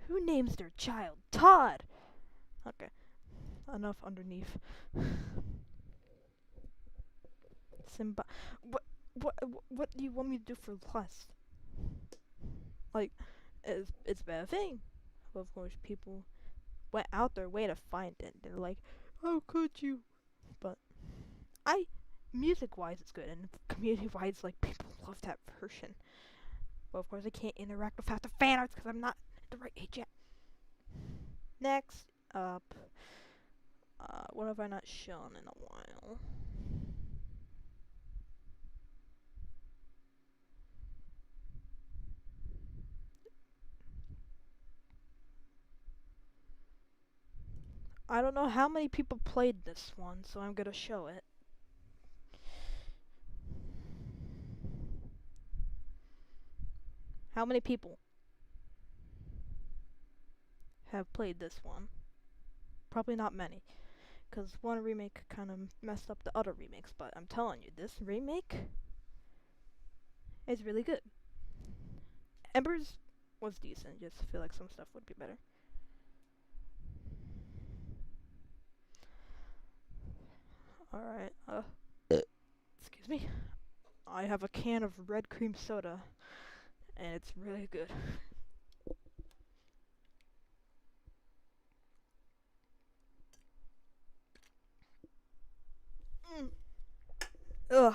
Who names their child Todd? Okay, enough underneath. Simba, what do you want me to do for less? Like, it's a bad thing. But of course, people went out their way to find it. They're like, how could you? But music-wise, it's good, and community-wise, like people love that version. But of course, I can't interact with half the fan arts because I'm not at the right age yet. Next up, What have I not shown in a while? I don't know how many people played this one, so I'm gonna show it. How many people have played this one? Probably not many, because one remake kind of messed up the other remakes, but I'm telling you, this remake is really good. Embers was decent, just feel like some stuff would be better. Alright, excuse me. I have a can of red cream soda, and it's really good. Ugh.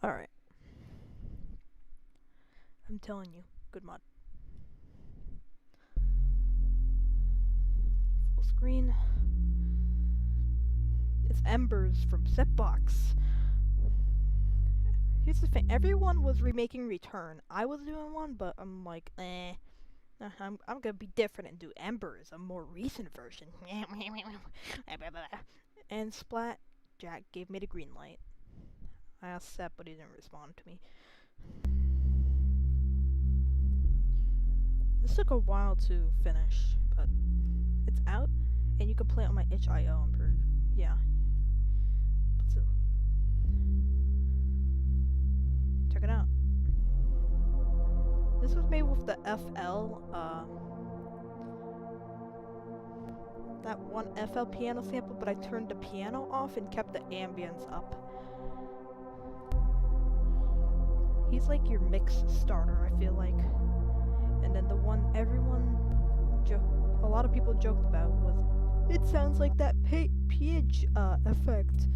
Alright. I'm telling you, good mod. Full screen. It's Embers from Setbox. Here's the thing, everyone was remaking Return. I was doing one, but I'm like, I'm gonna be different and do Embers, a more recent version. And Splat Jack gave me the green light. I asked Seth, but he didn't respond to me. This took a while to finish, but it's out, and you can play it on my itch.io. Yeah. So, check it out. This was made with the FL, that one FL piano sample, but I turned the piano off and kept the ambience up. He's like your mix starter, I feel like. And then the one a lot of people joked about was, it sounds like that pH effect.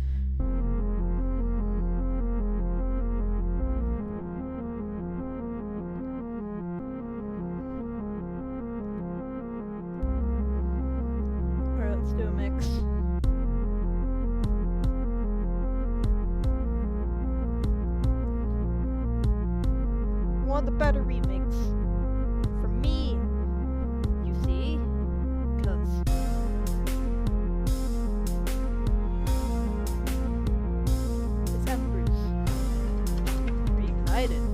Alright, let's do a mix. One of the better remakes for me, you see, because it's Embers reignited.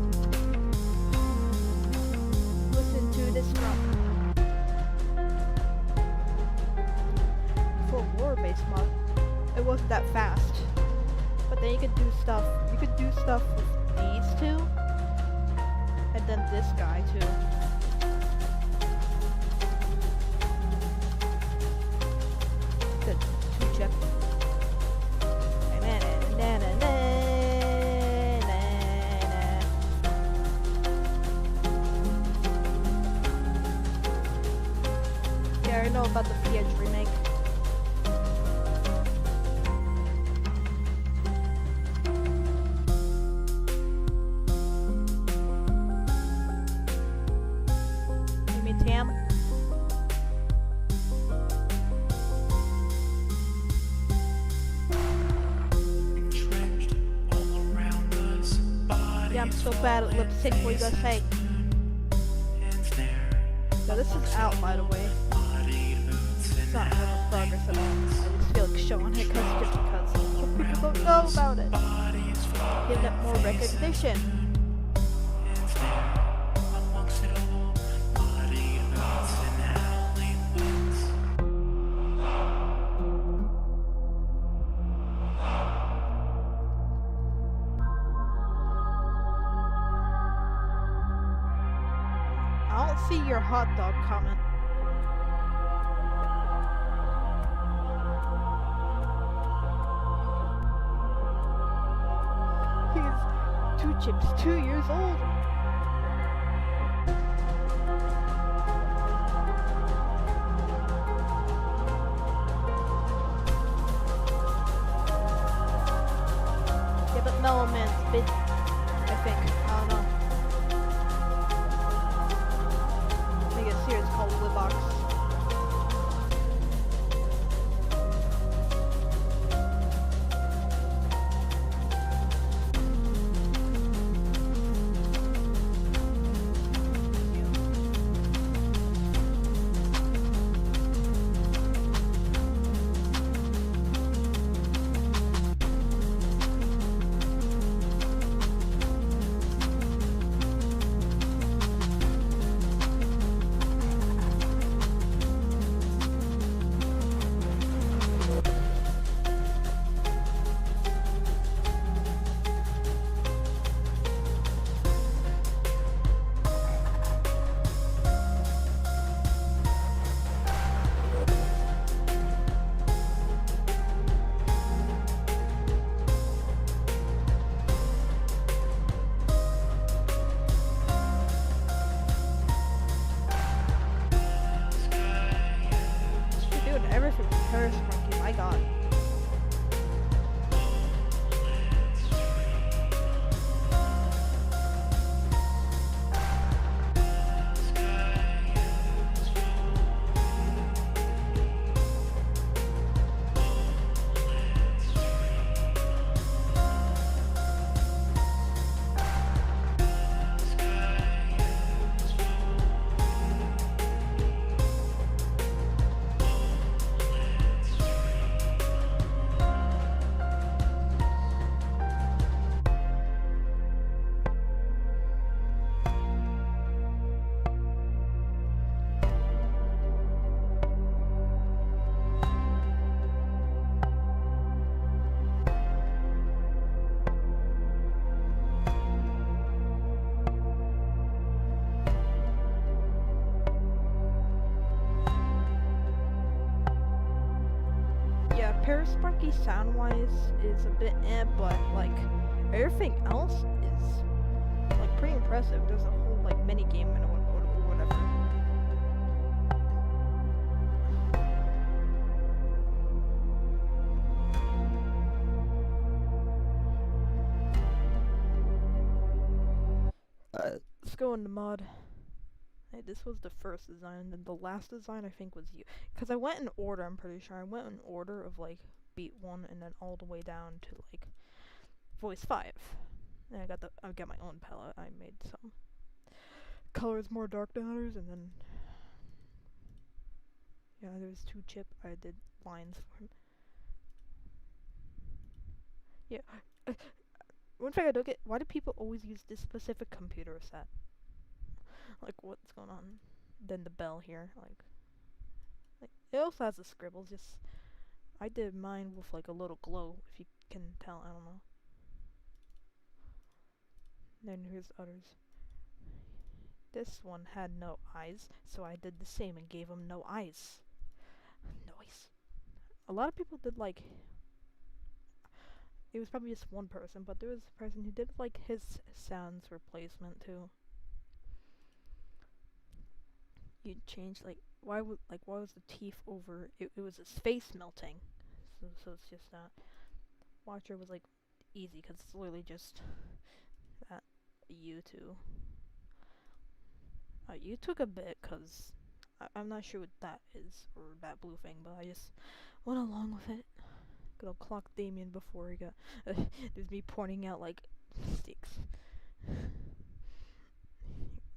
Listen to this drum. For a war-based mod, it wasn't that fast, but then you could do stuff. You could do stuff with these two. And then this guy too. Good. Two chip. Yeah, I know about the PH remake. Tam. Yeah, I'm so bad at lip sync. What you gotta say? So this is out, by the way. It's not having progress at all. I just feel like showing it just because some people don't know about it. Give it more recognition. I don't see your hot dog comment. He's 2 chips, 2 years old. Yeah, but Mellow Man's busy, I think. I don't know. Here, it's called Woodbox. Parasparky sound-wise is a bit but like everything else is like pretty impressive. There's a whole like mini game and whatever. Let's go into mod. Hey, this was the first design, and the last design I think was you. Cause I went in order. I'm pretty sure I went in order of like beat 1 and then all the way down to like voice 5. And I got my own palette. I made some colors more dark than others, and then yeah, there was 2 chip. I did lines for him. Yeah. One thing I don't get: why do people always use this specific computer set? Like, what's going on? Then the bell here, like it also has the scribbles. Just I did mine with like a little glow, if you can tell. I don't know. Then here's others. This one had no eyes, so I did the same and gave him no eyes. Noise. A lot of people did like. It was probably just one person, but there was a person who did like his sounds replacement too. You change like why was the teeth over? It was his face melting, so it's just that. Watcher was like easy because it's literally just that you two. You took a bit because I'm not sure what that is or that blue thing, but I just went along with it. Gonna clock Damien before he got. There's me pointing out like sticks.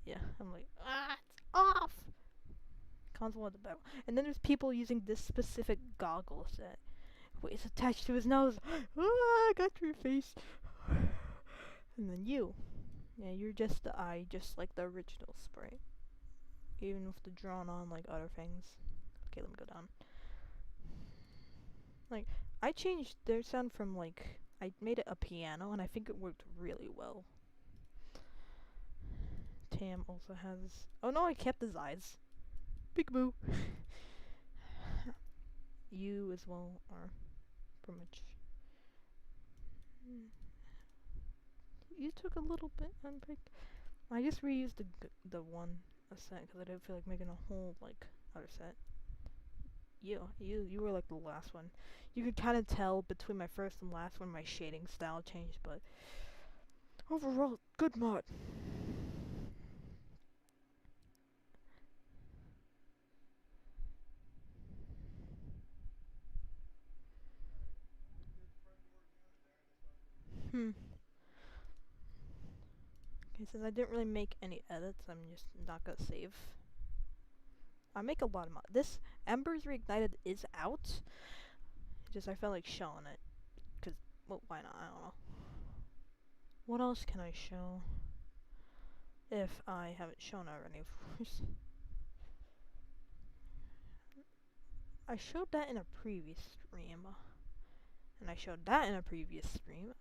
Yeah, I'm like it's off. Console at the battle, and then there's people using this specific goggle set. Wait, it's attached to his nose. I got your face. And then you. Yeah, you're just the eye, just like the original sprite. Even with the drawn on like other things. Okay, let me go down. Like, I changed their sound from like, I made it a piano and I think it worked really well. Tam also has, oh no, I kept his eyes. Big boo. You as well are pretty much. You took a little bit unpick. I just reused the one set because I didn't feel like making a whole like other set. You were like the last one. You could kind of tell between my first and last one my shading style changed, but overall, good mod. Okay, since I didn't really make any edits, I'm just not gonna save. I make a lot of mod. This Embers Reignited is out. Just I felt like showing it. Cause, well, why not? I don't know. What else can I show? If I haven't shown already, of course. I showed that in a previous stream. And I showed that in a previous stream.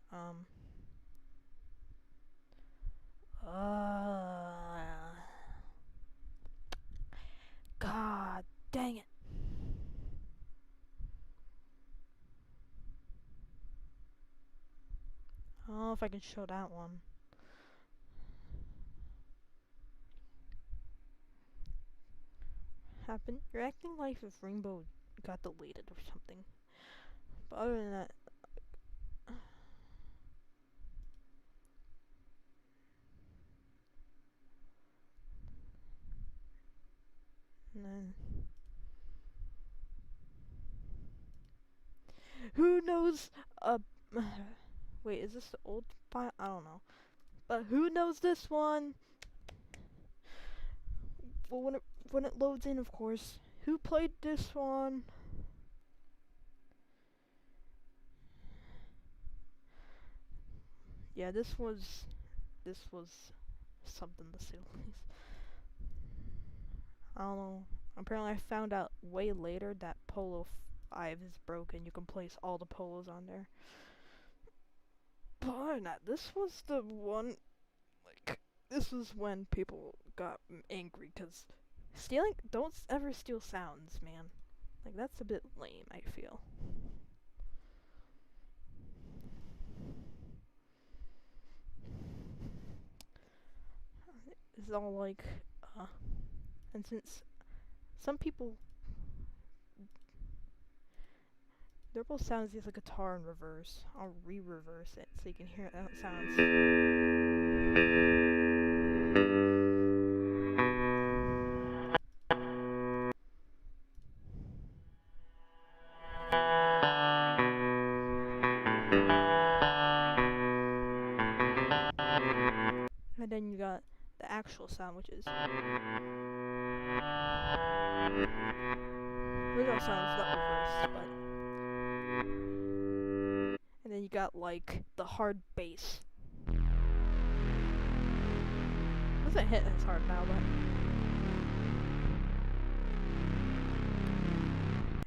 God dang it. I don't know if I can show that one. Happened. You're acting like if Rainbow got deleted or something. But other than that, and then who knows? Wait, is this the old file? I don't know. But who knows this one? Well, when it loads in, of course. Who played this one? Yeah, this was something to say the least. I don't know. Apparently, I found out way later that Polo 5 is broken. You can place all the polos on there. But other than that, this was the one. Like, this was when people got angry because stealing. Don't ever steal sounds, man. Like, that's a bit lame, I feel. is all like, and since some people, their both sounds is a guitar in reverse. I'll re-reverse it so you can hear how it sounds. And then you got the actual sound, which is original sound is not reversed, but and then you got like the hard bass. Doesn't hit as hard now, but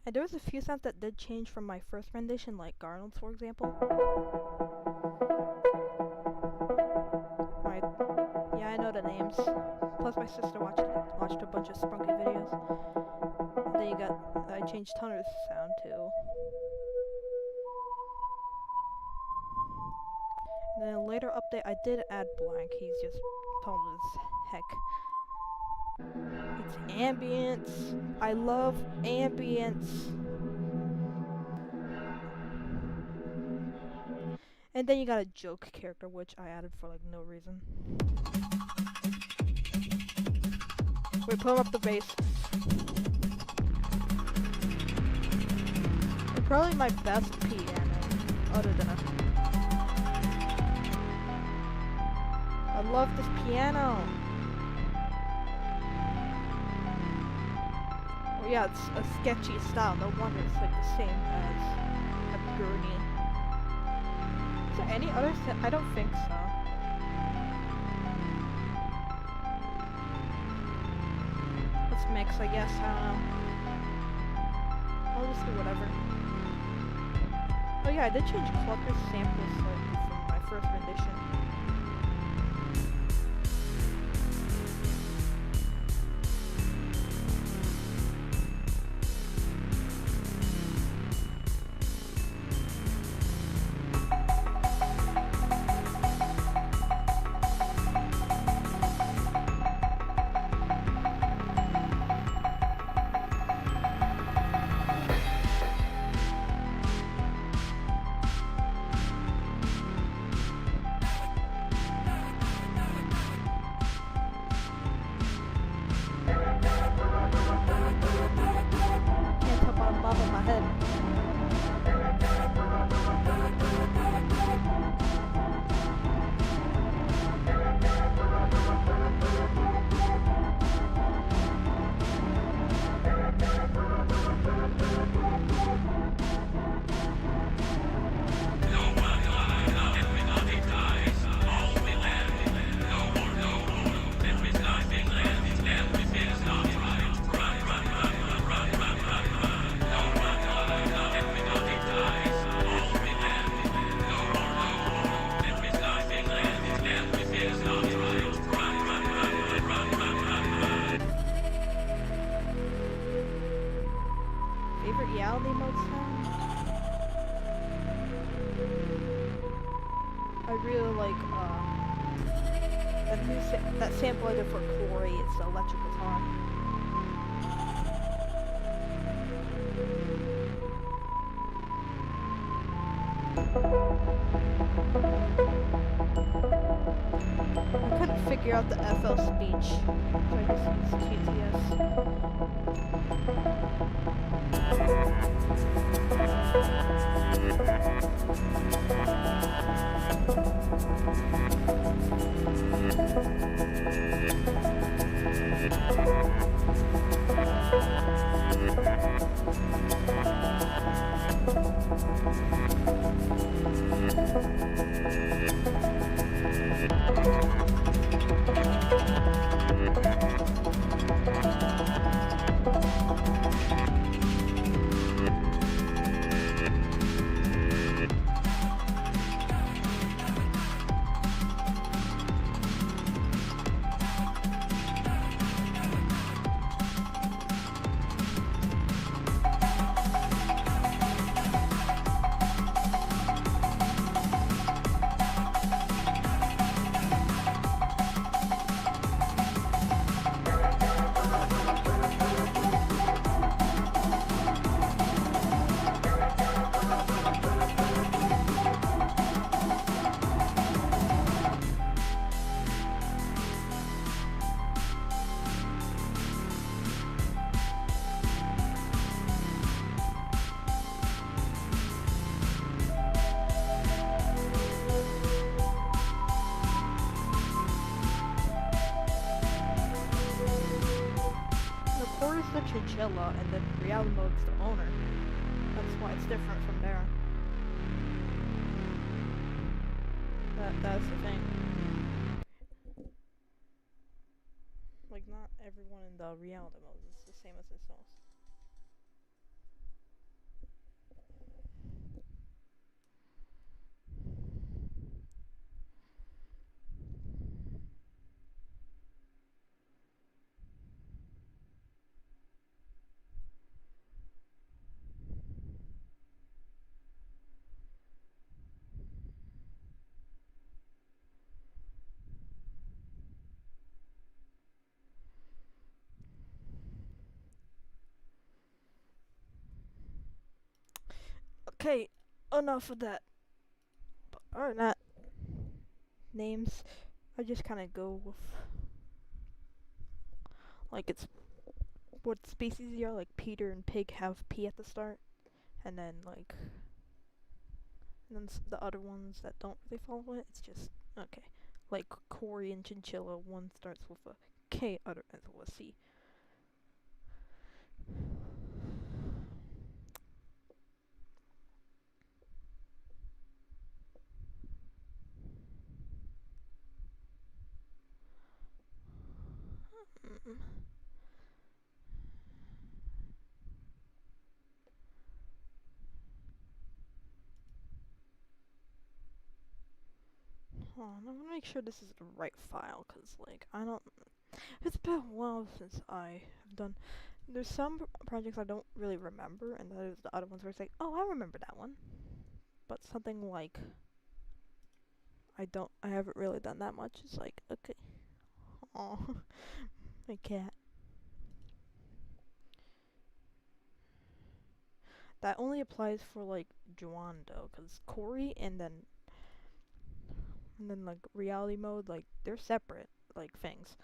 and there was a few sounds that did change from my first rendition, like Garnald's, for example. Right? Yeah, I know the names. Plus, my sister watched a bunch of Spunky videos. And then you got I changed Tunner's sound too. And then a later update, I did add Blank. He's just tall as heck. It's ambience. I love ambience. And then you got a joke character, which I added for like no reason. Wait, put him up the bass. It's probably my best piano, other than a. I love this piano. Well, yeah, it's a sketchy style. No wonder it's like the same as a gurney. Is there any other? I don't think so. Let's mix, I guess. I don't know. I'll just do whatever. Oh yeah, I did change Clucker's samples slightly from my first rendition. I really like that sample I did for Corey. It's the electric guitar. I couldn't figure out the FL speech, so I just used TTS. Core is the chinchilla, and then reality mode's the owner. That's why it's different from there. That's the thing. Like, not everyone in the reality mode is the same as themselves. Okay, enough of that. Or not names. I just kind of go with like it's what species you are. Like Peter and Pig have P at the start, and then the other ones that don't really follow it. It's just okay. Like Cory and Chinchilla, one starts with a K, other ends with a C. Mm. Hold on, I'm gonna make sure this is the right file, cause like I don't. It's been a while since I have done. There's some projects I don't really remember, and there's the other ones where it's like, oh, I remember that one. But something like I haven't really done that much. It's like, okay, oh, my cat. That only applies for like Juan though, cause Cory and then like reality mode, like they're separate like things.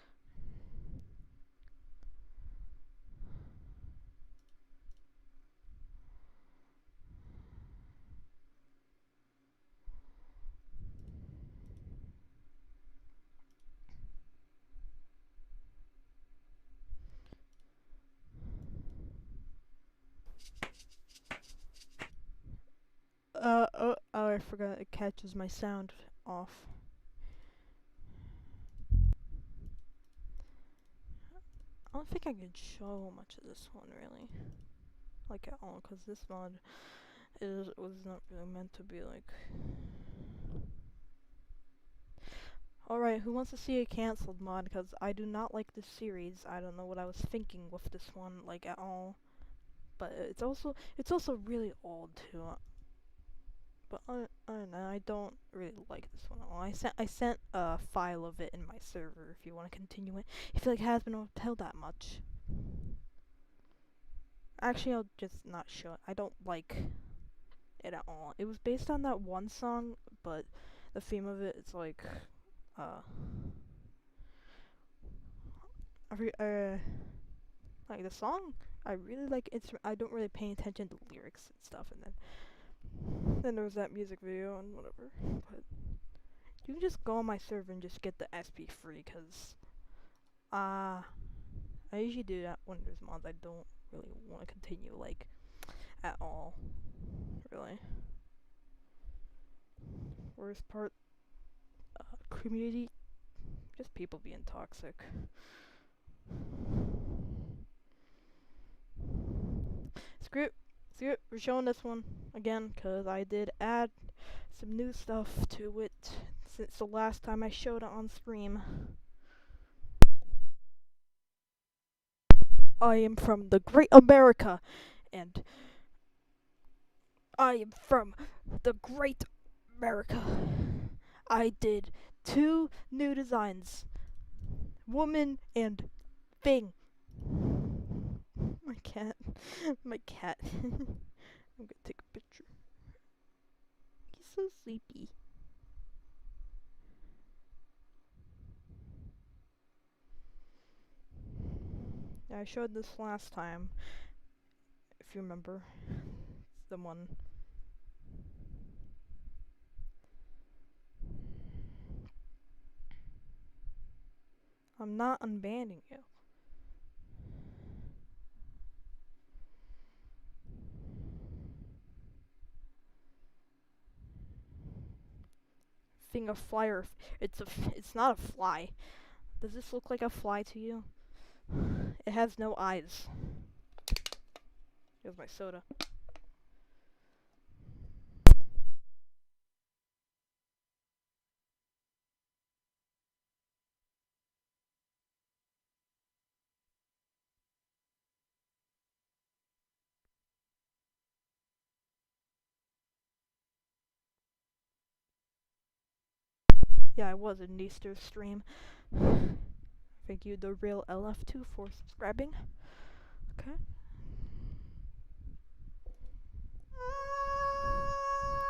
Oh, I forgot it catches my sound off. I don't think I can show much of this one really, like at all, cause this mod was not really meant to be like. Alright, who wants to see a cancelled mod? Because I do not like this series. I don't know what I was thinking with this one, like, at all. But it's also really old, too. But I don't know, I don't really like this one at all. I sent a file of it in my server if you want to continue it. I feel like it has been upheld that much. Actually, I'll just not show it. I don't like it at all. It was based on that one song, but the theme of it, it's like, uh, like the song, I really like it. I don't really pay attention to lyrics and stuff, and then there was that music video and whatever. But you can just go on my server and just get the SP free, cause I usually do that when there's mods I don't really want to continue like at all, really. Worst part, community, just people being toxic. Script, script. We're showing this one again because I did add some new stuff to it since the last time I showed it on stream. I am from the great America, and I am from the great America. I did 2 new designs, woman and thing. My cat, my cat. I'm gonna take a picture. He's so sleepy. Yeah, I showed this last time, if you remember. It's the one. I'm not unbanning you. seeing a fly or it's not a fly. Does this look like a fly to you? It has no eyes. Here's my soda. Yeah, I was in Easter's stream. Thank you, the real LF2, for subscribing. Okay.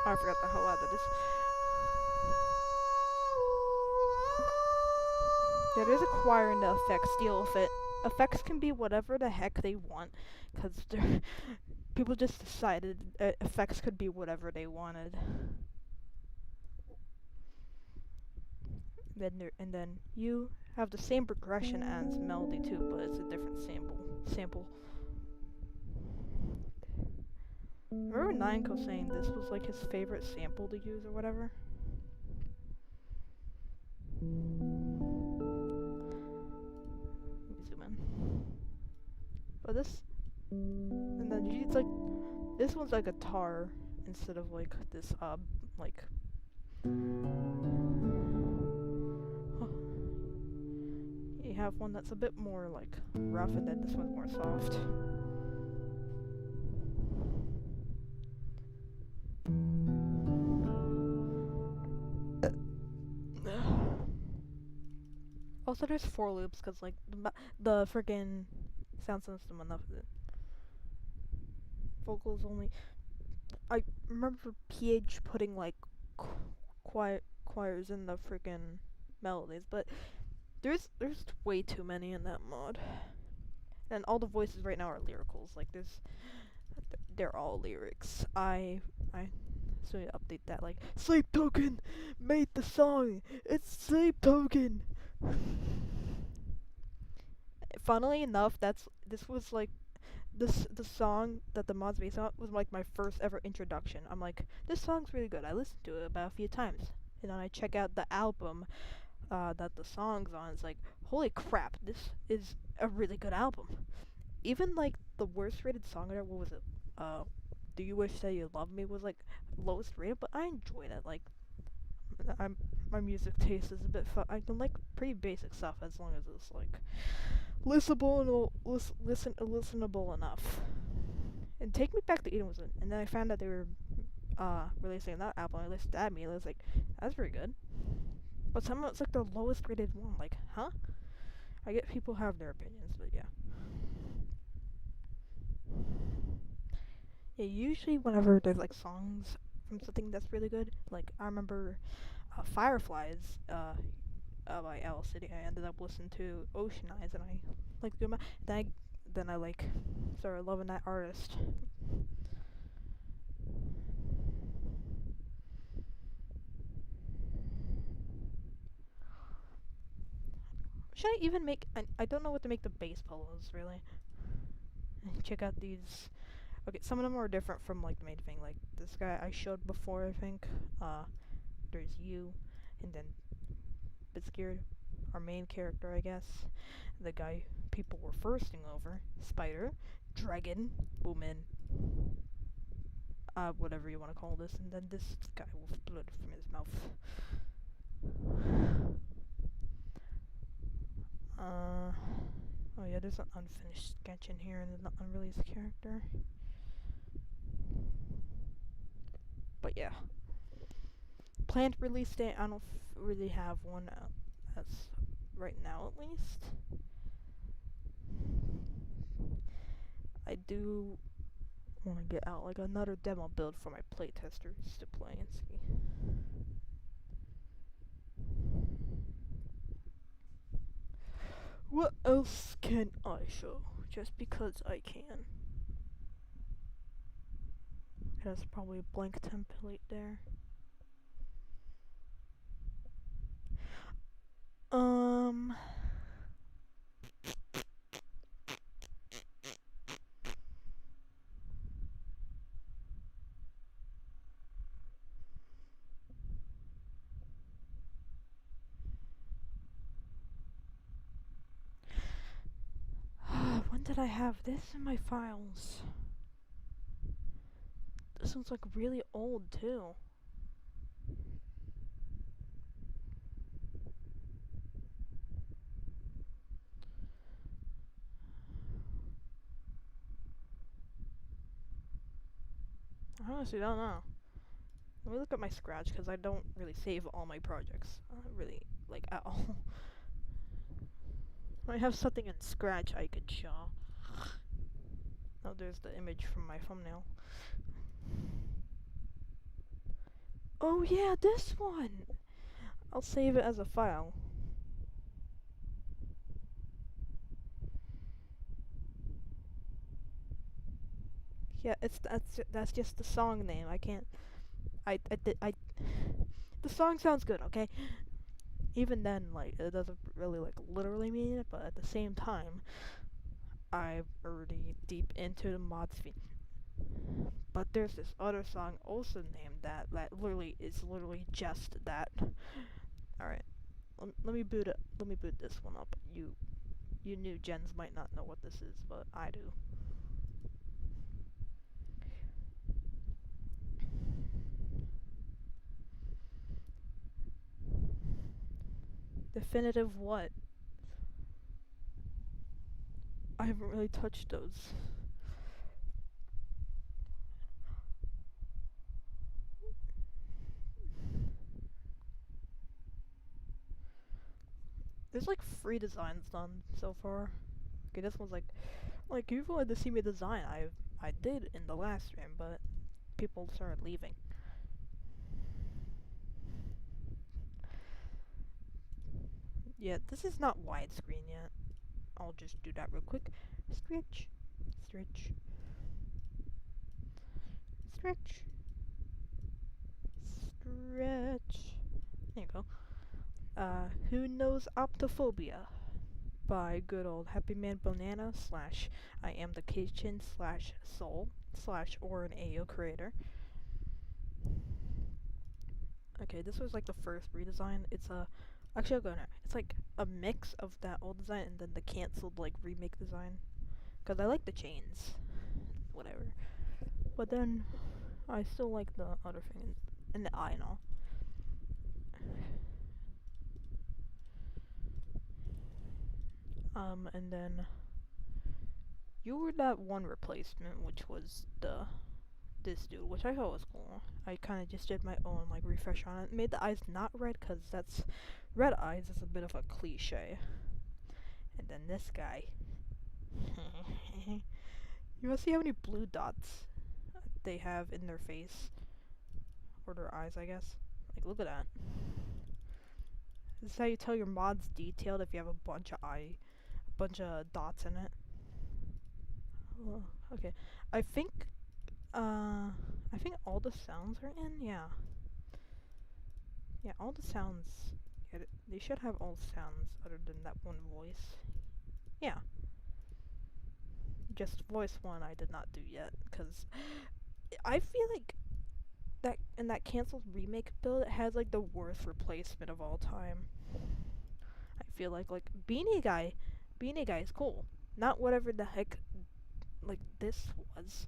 I forgot how loud that is. Yeah, there's a choir in the effects deal with it. Effects can be whatever the heck they want, because people just decided effects could be whatever they wanted. And then you have the same progression as melody too, but it's a different sample. Remember Nineko saying this was like his favorite sample to use or whatever? Let me zoom in. But this, and then it's like, this one's like a guitar instead of like this, like, you have one that's a bit more like rough, and then this one's more soft. Also, there's 4 loops because like the friggin' sound system enough of it. Vocals only. I remember PH putting like choirs in the friggin' melodies, but there's way too many in that mod. And all the voices right now are lyricals. Like they're all lyrics. I so need to update that. Like, Sleep Token made the song. It's Sleep Token. Funnily enough, this was like the song that the mod's based on was like my first ever introduction. I'm like, this song's really good. I listened to it about a few times, and then I check out the album that the song's on. It's like, holy crap, this is a really good album. Even like the worst rated song there, what was it? Do You Wish That You Loved Me was like lowest rated, but I enjoyed it. Like, my music taste is a bit I can like pretty basic stuff as long as it's like listenable listenable enough. And Take Me Back to Eden was in, and then I found out they were releasing that album. I listened to that immediately. I was like, that's pretty good. But somehow it's like the lowest rated one. Like, huh? I get people have their opinions, but yeah. Yeah, usually whenever there's like songs from something that's really good, like I remember Fireflies by Owl City. I ended up listening to Ocean Eyes, and I like doing my then I like started loving that artist. Should I even make? I don't know what to make the bass polos really. Check out these. Okay, some of them are different from like the main thing. Like this guy I showed before, I think. There's you, and then Bitscared, our main character, I guess. The guy people were firsting over, Spider, Dragon, Woman, whatever you want to call this, and then this guy with blood from his mouth. Oh yeah, there's an unfinished sketch in here and an unreleased character. But yeah. Planned release date, I don't really have one as right now at least. I do want to get out like another demo build for my playtesters to play and see. What else can I show? Just because I can. There's probably a blank template there. did I have this in my files? This one's like really old too. I honestly don't know. Let me look at my Scratch because I don't really save all my projects. Really, like at all. I have something in Scratch I could show. Oh, there's the image from my thumbnail. Oh yeah, this one! I'll save it as a file. Yeah, that's just the song name. I can't. I. The song sounds good, okay? Even then, like it doesn't really like literally mean it, but at the same time, I'm already deep into the mods feed. But there's this other song also named that literally is literally just that. All right, let me boot it. Let me boot this one up. You new gens might not know what this is, but I do. Definitive what? I haven't really touched those. There's like 3 designs done so far. Okay, this one's like you've wanted to see me design. I did in the last stream, but people started leaving. Yeah, this is not widescreen yet. I'll just do that real quick. Stretch, stretch, stretch, stretch. There you go. Who knows optophobia? By good old Happy Man Banana / I am the kitchen / soul / or an AO creator. Okay, this was like the first redesign. It's actually I'll go now. It's like a mix of that old design and then the cancelled like remake design. Cause I like the chains, whatever. But then I still like the other thing and the eye and all. And then you were that one replacement, which was this dude, which I thought was cool. I kind of just did my own like refresh on it. Made the eyes not red, cause that's red eyes is a bit of a cliche. And then this guy. You wanna see how many blue dots they have in their face? Or their eyes, I guess. Like, look at that. This is how you tell your mod's detailed if you have a bunch of dots in it. Oh, okay. I think all the sounds are in, yeah. Yeah, all the sounds, yeah, they should have all sounds other than that one voice. Yeah. Just voice one I did not do yet, because I feel like that in that cancelled remake build, it has like the worst replacement of all time. I feel like Beanie Guy is cool. Not whatever the heck like this was.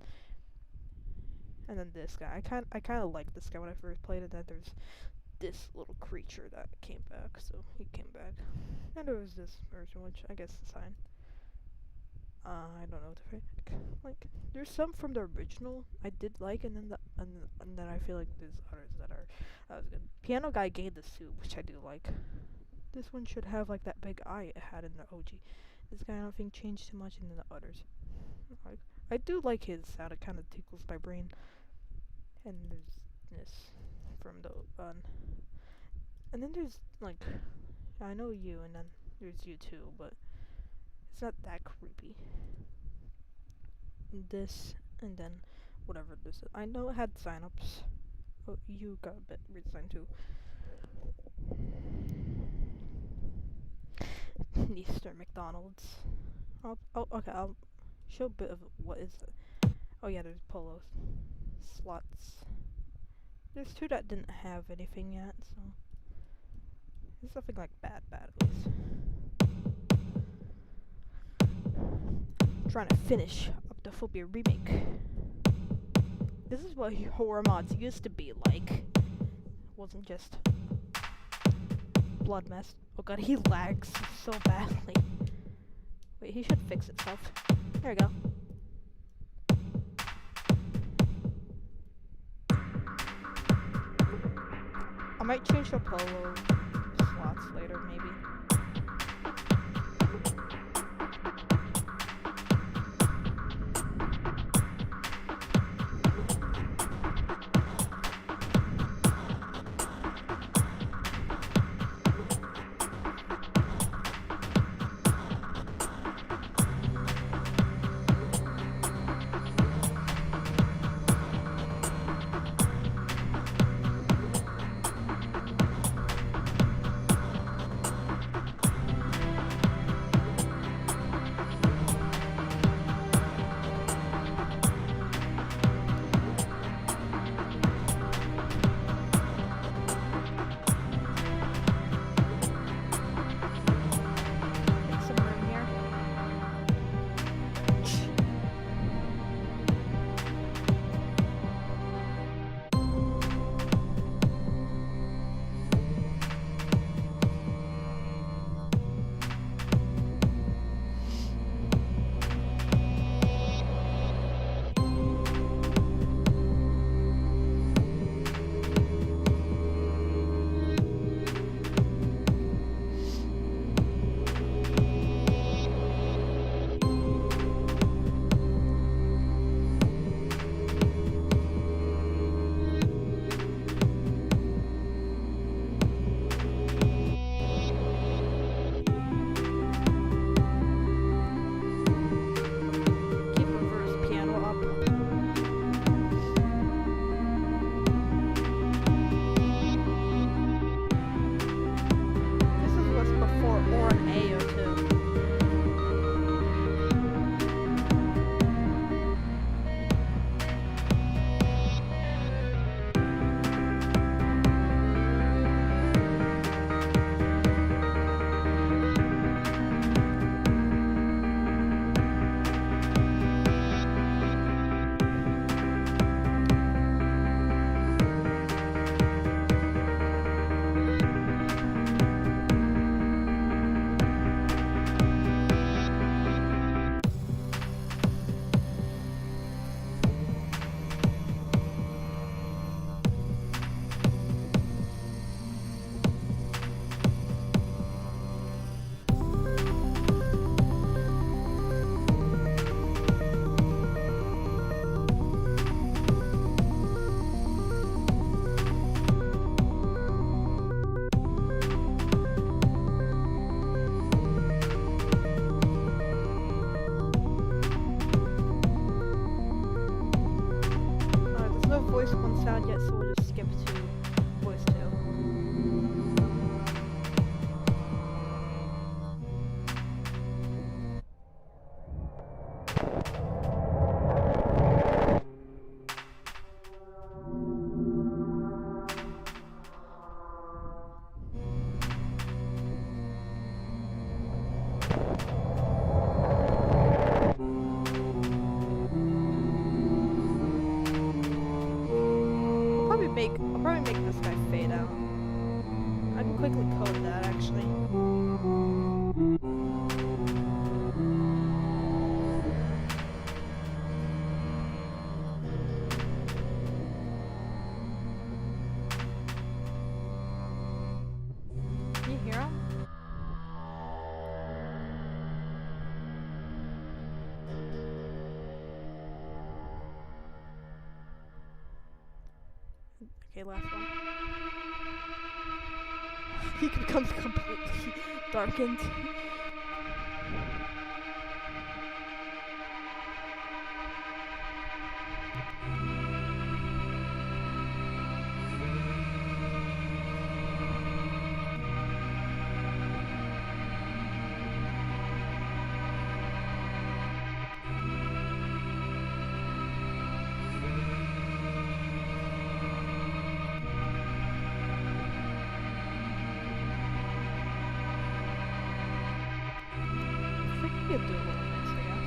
And then this guy, I kind of liked this guy when I first played it. Then there's this little creature that came back, so he came back. And there was this version, which I guess is fine. I don't know what to pick. Like, there's some from the original I did like, and then I feel like there's others that was good. Piano Guy gained the suit, which I do like. This one should have like that big eye it had in the OG. This guy I don't think changed too much in the others. Like, I do like his sound. It kind of tickles my brain. And there's this from the and then there's like I know you, and then there's you too, but it's not that creepy. This and then whatever this is. I know it had signups. Oh, you got a bit redesigned too. Easter McDonald's. Okay, I'll show a bit of what is it. Oh yeah, there's polos. Slots. There's 2 that didn't have anything yet, so there's nothing like bad at least. trying to finish up the Phobia remake. This is what horror mods used to be like. It wasn't just blood mess. Oh god, he lags so badly. Wait, he should fix itself. There we go. I might change the polo slots later, maybe. Voice 1 sound yet, so we'll just skip to voice 2. I'll probably make this guy fade out. I can quickly code that actually. Can you hear him? Okay, last one. He becomes completely darkened. We could do a little mix, I guess.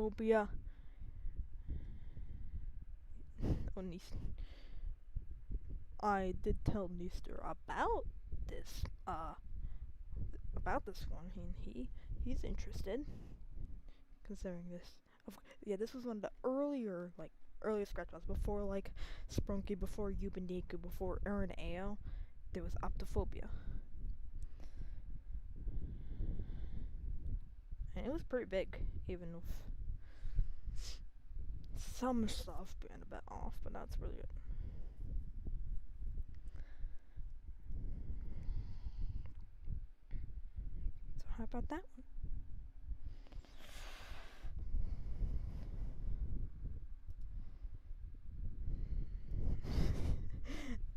Aptophobia. Oh, I did tell Neester this, about this one. He's interested, considering this. Yeah, this was one of the earlier scratch ones, before, like, Sprunky, before Yubaniku, before Aaron Ao. There was Optophobia. And it was pretty big, even with some stuff being a bit off, but that's really it. So how about that one?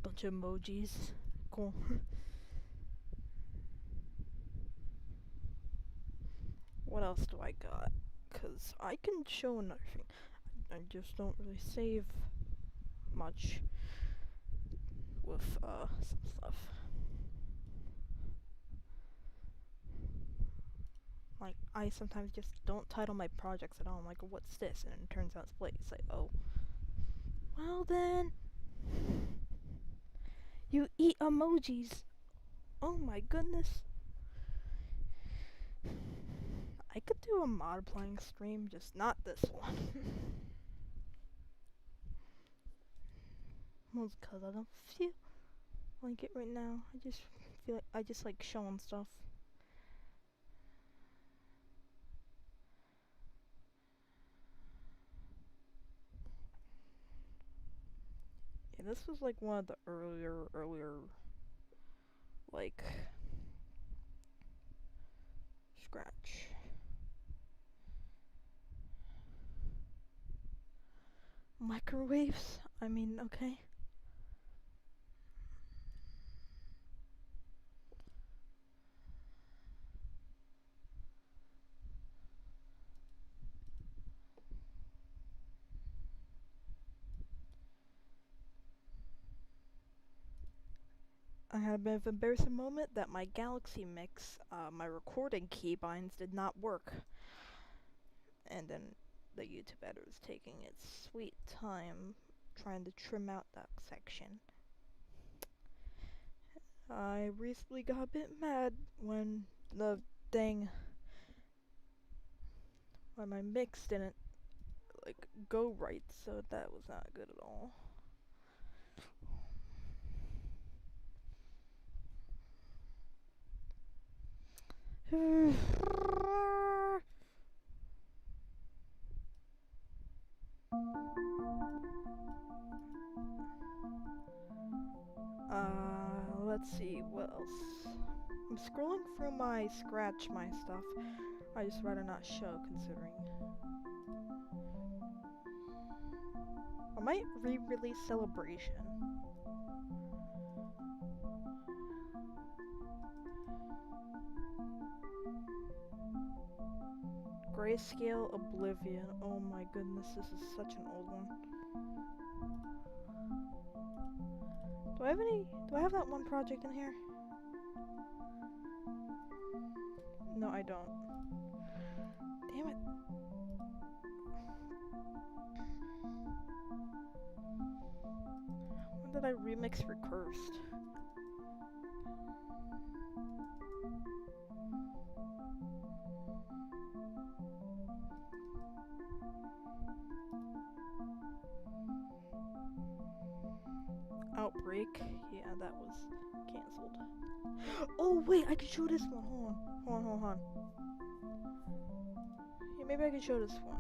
Bunch of emojis. Cool. What else do I got? Cause I can show another thing. I just don't really save much with some stuff. Like, I sometimes just don't title my projects at all. I'm like, what's this? And it turns out it's Blade. It's like, oh. Well then. You eat emojis. Oh my goodness. I could do a mod playing stream, just not this one. Well, it's cause I don't feel like it right now. I just feel like I just like showing stuff. Yeah, this was like one of the earlier, like, scratch. Microwaves? I mean, okay. I had a bit of an embarrassing moment that my Galaxy Mix, my recording keybinds did not work. And then the YouTube editor was taking its sweet time trying to trim out that section. I recently got a bit mad when the thing, when my mix didn't, like, go right, so that was not good at all. Let's see, what else? I'm scrolling through my stuff. I just rather not show, considering. I might re-release Celebration. Grayscale Oblivion. Oh my goodness, this is such an old one. Do I have that one project in here? No, I don't. Damn it. When did I remix Recursed? Outbreak? Yeah, that was cancelled. Oh wait, I can show this one. Hold on. Yeah, maybe I can show this one.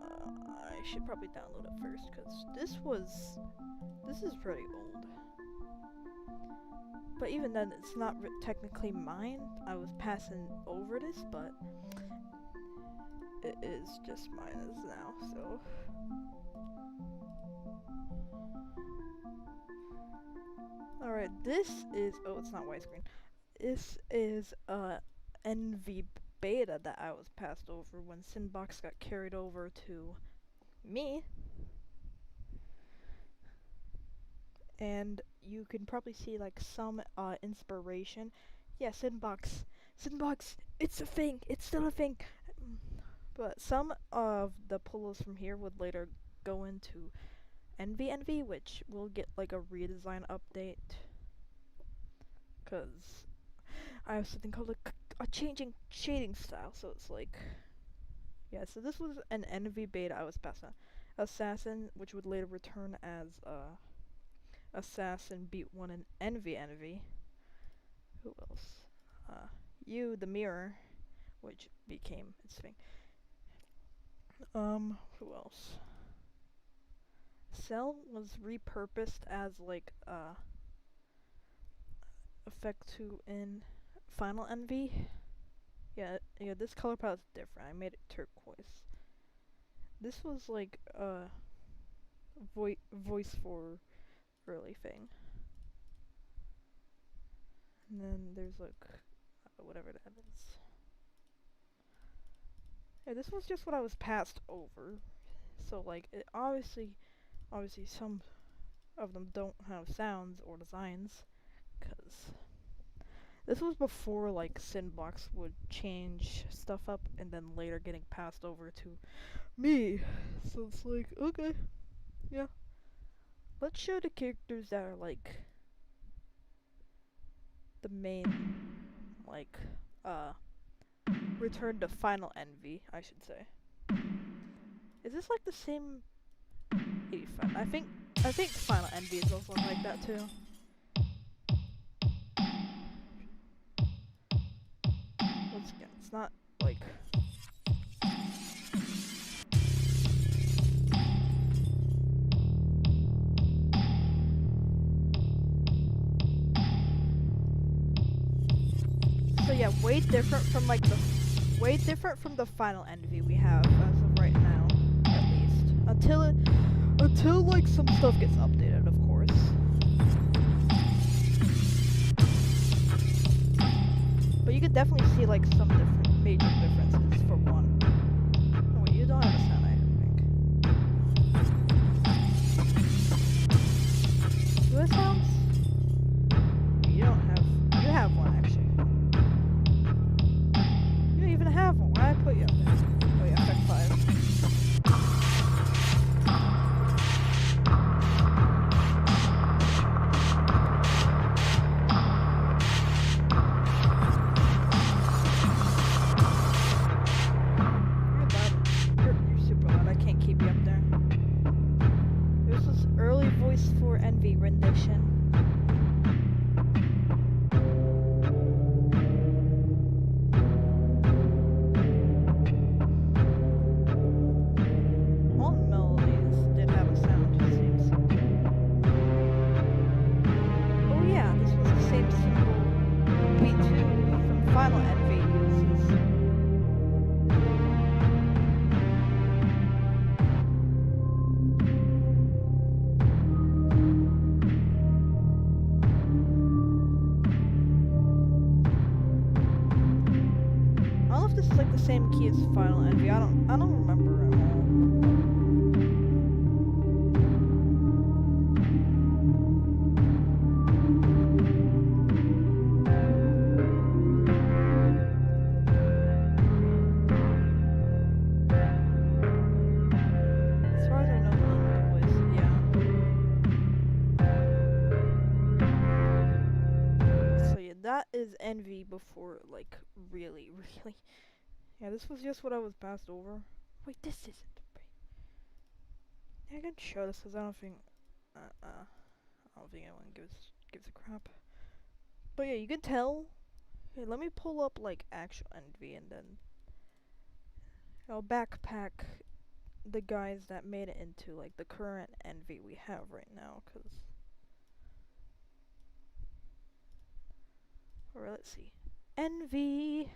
I should probably download it first, because this is pretty old. But even then, it's not technically mine. I was passing over this, but it is just mine as now, so. Alright, this is, oh, it's not widescreen. This is NV beta that I was passed over when Sinbox got carried over to me. And you can probably see like some inspiration. Yeah, Sinbox, it's a thing, it's still a thing. But some of the polos from here would later go into Envy, which will get like a redesign update. Cause I have something called a changing shading style, so it's like, yeah. So this was an Envy beta. I was past that. Assassin, which would later return as Assassin Beat 1 in Envy. Who else? You, the Mirror, which became its thing. Who else? Cell was repurposed as like effect 2 in Final Envy. Yeah, this color palette's different. I made it turquoise. This was like a voice for early thing. And then there's like whatever that is. Yeah, this was just what I was passed over. So like obviously some of them don't have sounds or designs, cause this was before like Sandbox would change stuff up and then later getting passed over to me. So it's like, okay, yeah. Let's show the characters that are like the main, like, return to Final Envy, I should say. Is this like the same 85? I think Final Envy is also like that too. Once again, it's not like so yeah, way different from like the Final Envy we have as of right now, at least. Until like some stuff gets updated, of course. But you could definitely see like some major differences for one. Oh wait, you don't have a sound, I think. Do it sounds? You don't have. You have one actually. You don't even have one. Why did I put you up there? Oh yeah, effect 5. For Envy rendition. All melodies did have a sound, it seems. Oh yeah, this was the same symbol B2 from Final Envy uses. This is like the same key as Final Envy. I don't remember at all. As far as I know, the voice, yeah. So yeah, that is Envy before like really. Yeah, this was just what I was passed over. Wait, this isn't. Yeah, I can show this because I don't think anyone gives a crap. But yeah, you can tell. Hey, let me pull up like actual Envy and then I'll backpack the guys that made it into like the current Envy we have right now. Alright, let's see. Envy.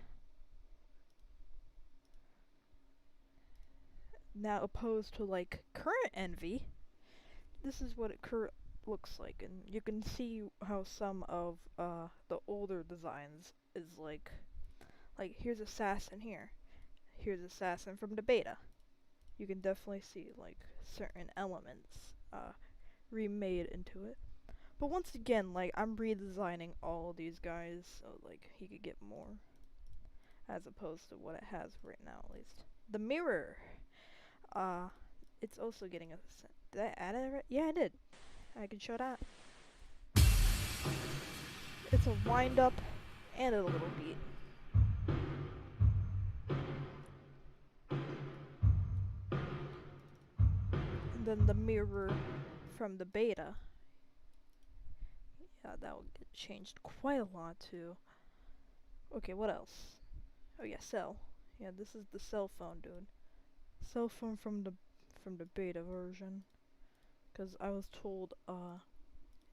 Now opposed to like current Envy, this is what it looks like, and you can see how some of the older designs is like here's Assassin here, here's Assassin from the beta. You can definitely see like certain elements remade into it. But once again, like I'm redesigning all of these guys so like he could get more, as opposed to what it has right now at least. The mirror. Uh, it's also getting a. Did I add it? Yeah, I did. I can show that. It's a wind up and a little beat. And then the mirror from the beta. Yeah, that will get changed quite a lot too. Okay, what else? Oh yeah, cell. Yeah, this is the cell phone, dude. Cell phone from the beta version. Cause I was told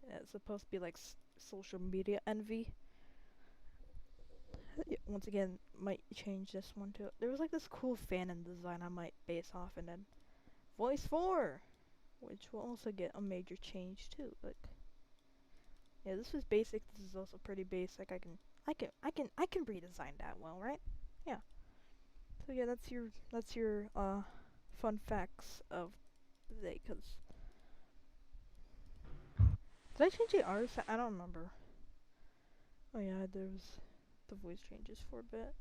it's supposed to be like social media envy. Once again, might change this one too. There was like this cool Phantom design I might base off, and then Voice 4, which will also get a major change too. Like, yeah, this was basic. This is also pretty basic. I can redesign that well, right? Yeah. So yeah, that's your fun facts of the day. Cause did I change the art? I don't remember. Oh yeah, there was the voice changes for a bit.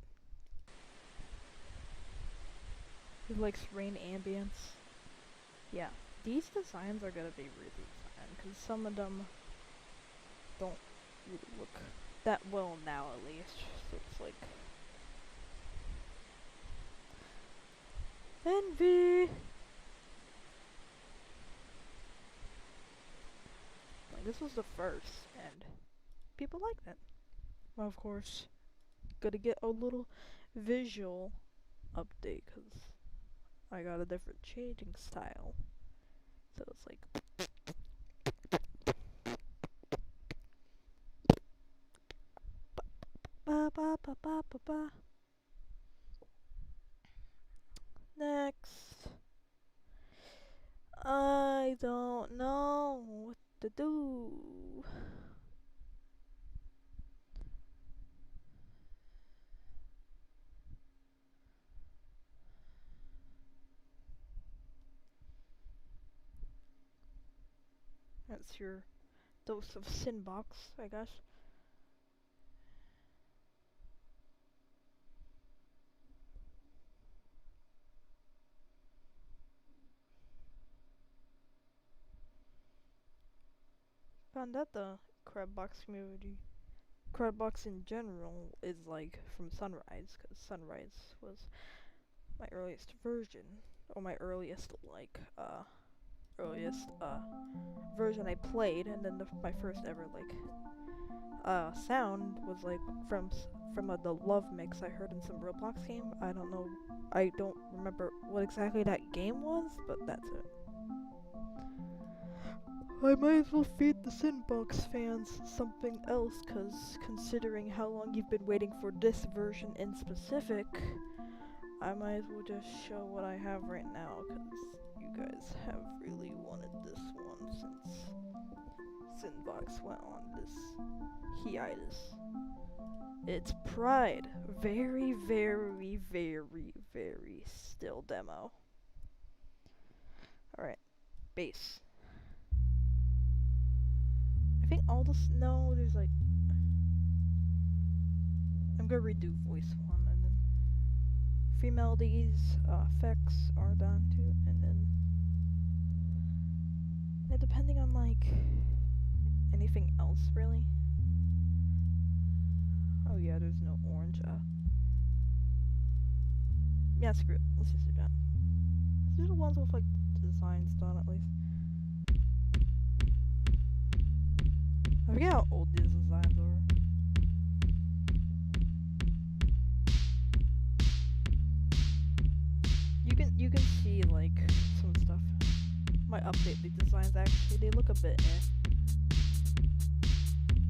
He likes rain ambience. Yeah, these designs are gonna be really fun because some of them don't really look that well now, at least. So it's like envy. Like, this was the first, and people liked it. Well, of course, gotta get a little visual update because I got a different changing style. So it's like ba ba ba ba ba ba. Next, I don't know what to do. That's your dose of sin box, I guess. Found out the Crabbox community, Crabbox in general, is like from Sunrise, because Sunrise was my earliest version, or my earliest version I played, and then my first ever sound was like from the love mix I heard in some Roblox game. I don't know, I don't remember what exactly that game was, but that's it. I might as well feed the Sinbox fans something else, cause considering how long you've been waiting for this version in specific, I might as well just show what I have right now, cause you guys have really wanted this one since Sinbox went on this hiatus. It's Pride. Very, very, very, very still demo. Alright, bass. I think all this, no, there's like, I'm gonna redo voice 1, and then free melodies, effects are done too, and then, yeah, depending on like, anything else really. Oh yeah, there's no orange, yeah, screw it, let's just do that. Let's do the ones with like designs done at least. I forget how old these designs are. You can see like some stuff. Might update the designs actually. They look a bit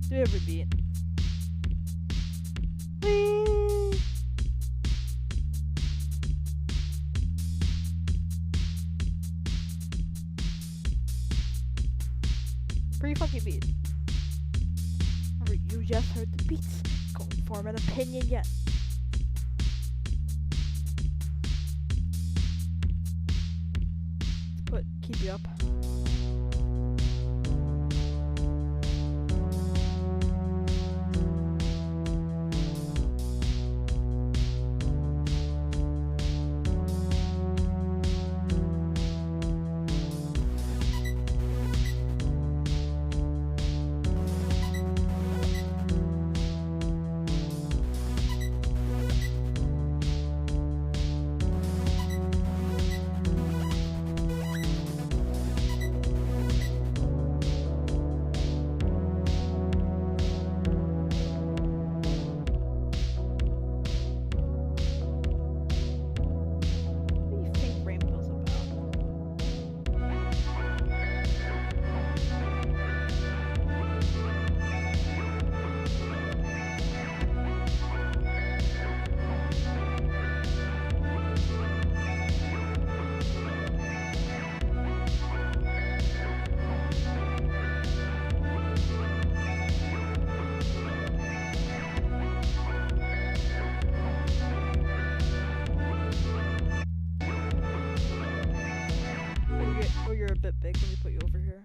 Do every beat. Whee! Pretty funky beat. You just heard the beats. Don't form an opinion yet. Let's keep you up. sake, let me put you over here.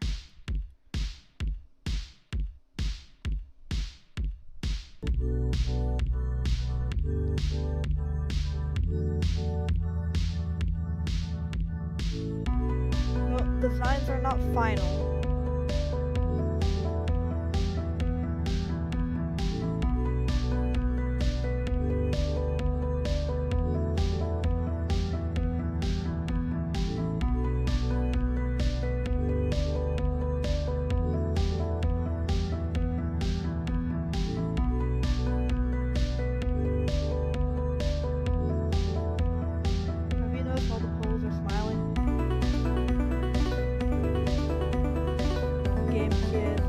No, designs are not final. Have you noticed all the poles are smiling? Game kid.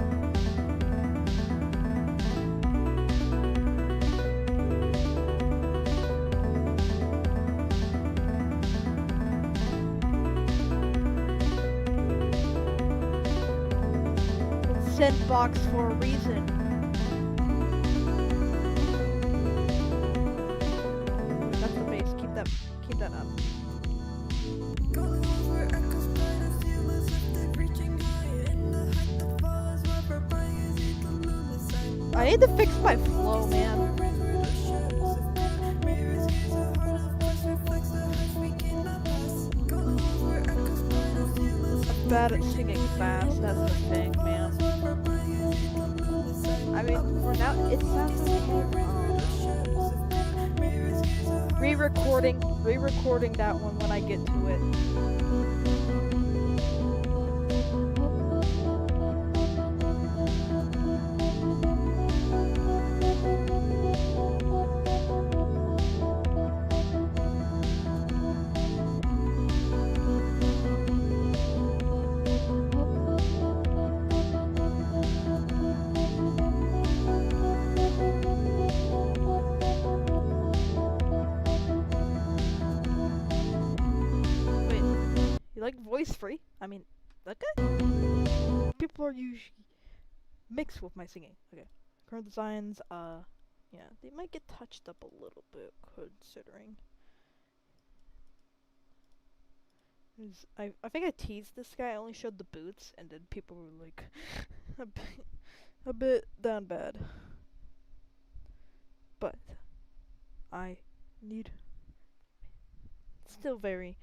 Send box for a reason. That's the base. Keep that up. I need to fix my flow, man. I'm bad at singing fast, that's the thing, man. I mean, for now, it sounds okay. Re-recording that one when I get to it. You like voice free? I mean, okay. People are usually mixed with my singing. Okay. Current designs, yeah, they might get touched up a little bit considering. I think I teased this guy, I only showed the boots, and then people were like, a bit down bad. But, I need, still very,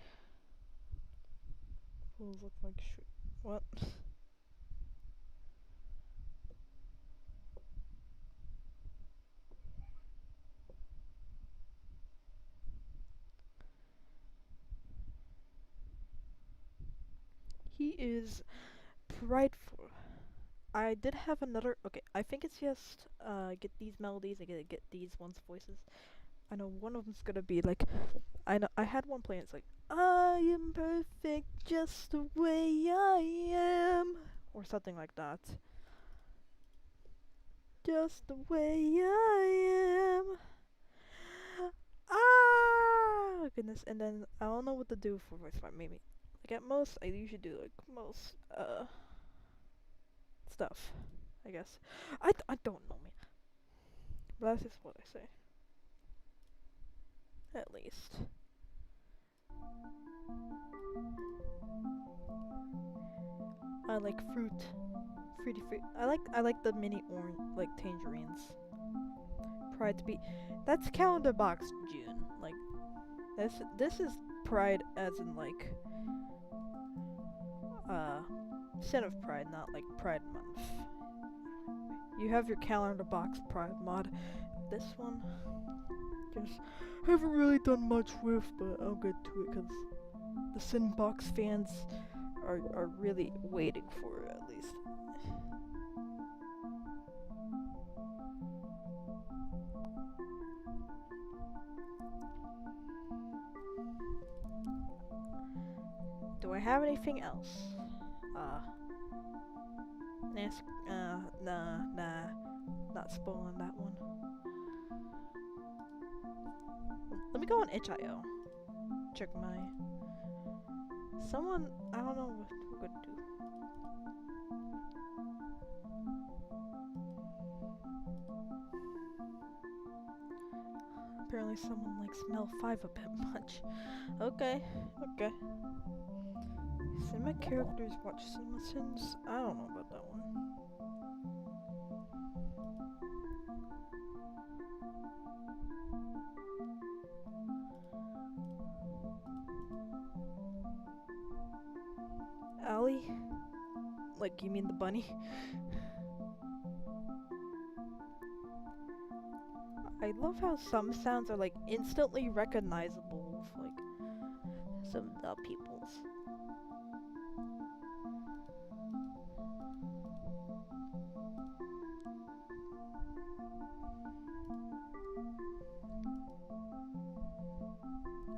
look like shit. What? He is prideful. I did have another. Okay, I think it's just get these melodies. I get these ones voices. I know one of them's gonna be like. I had one playing. It's like I am perfect just the way I am, or something like that. Just the way I am. Ah, goodness. And then I don't know what to do for voice part. Maybe like at most I usually do like most stuff, I guess. I don't know, man. But that's just what I say. At least. I like fruit. Fruity fruit. I like the mini orange, like tangerines. Pride to be. That's calendar box June. Like this is pride as in like sin of pride, not like Pride Month. You have your calendar box pride mod. This one, just haven't really done much with, but I'll get to it because the sin box fans are really waiting for it at least. Do I have anything else? Nah, not spoiling that one. Let me go on itch.io. Check my. Someone, I don't know what we're gonna do. Apparently someone likes Mel 5 a bit much. Okay. Cinema characters watch cinema sins? I don't know about that one. Allie? Like, you mean the bunny? I love how some sounds are like instantly recognizable with like some people's.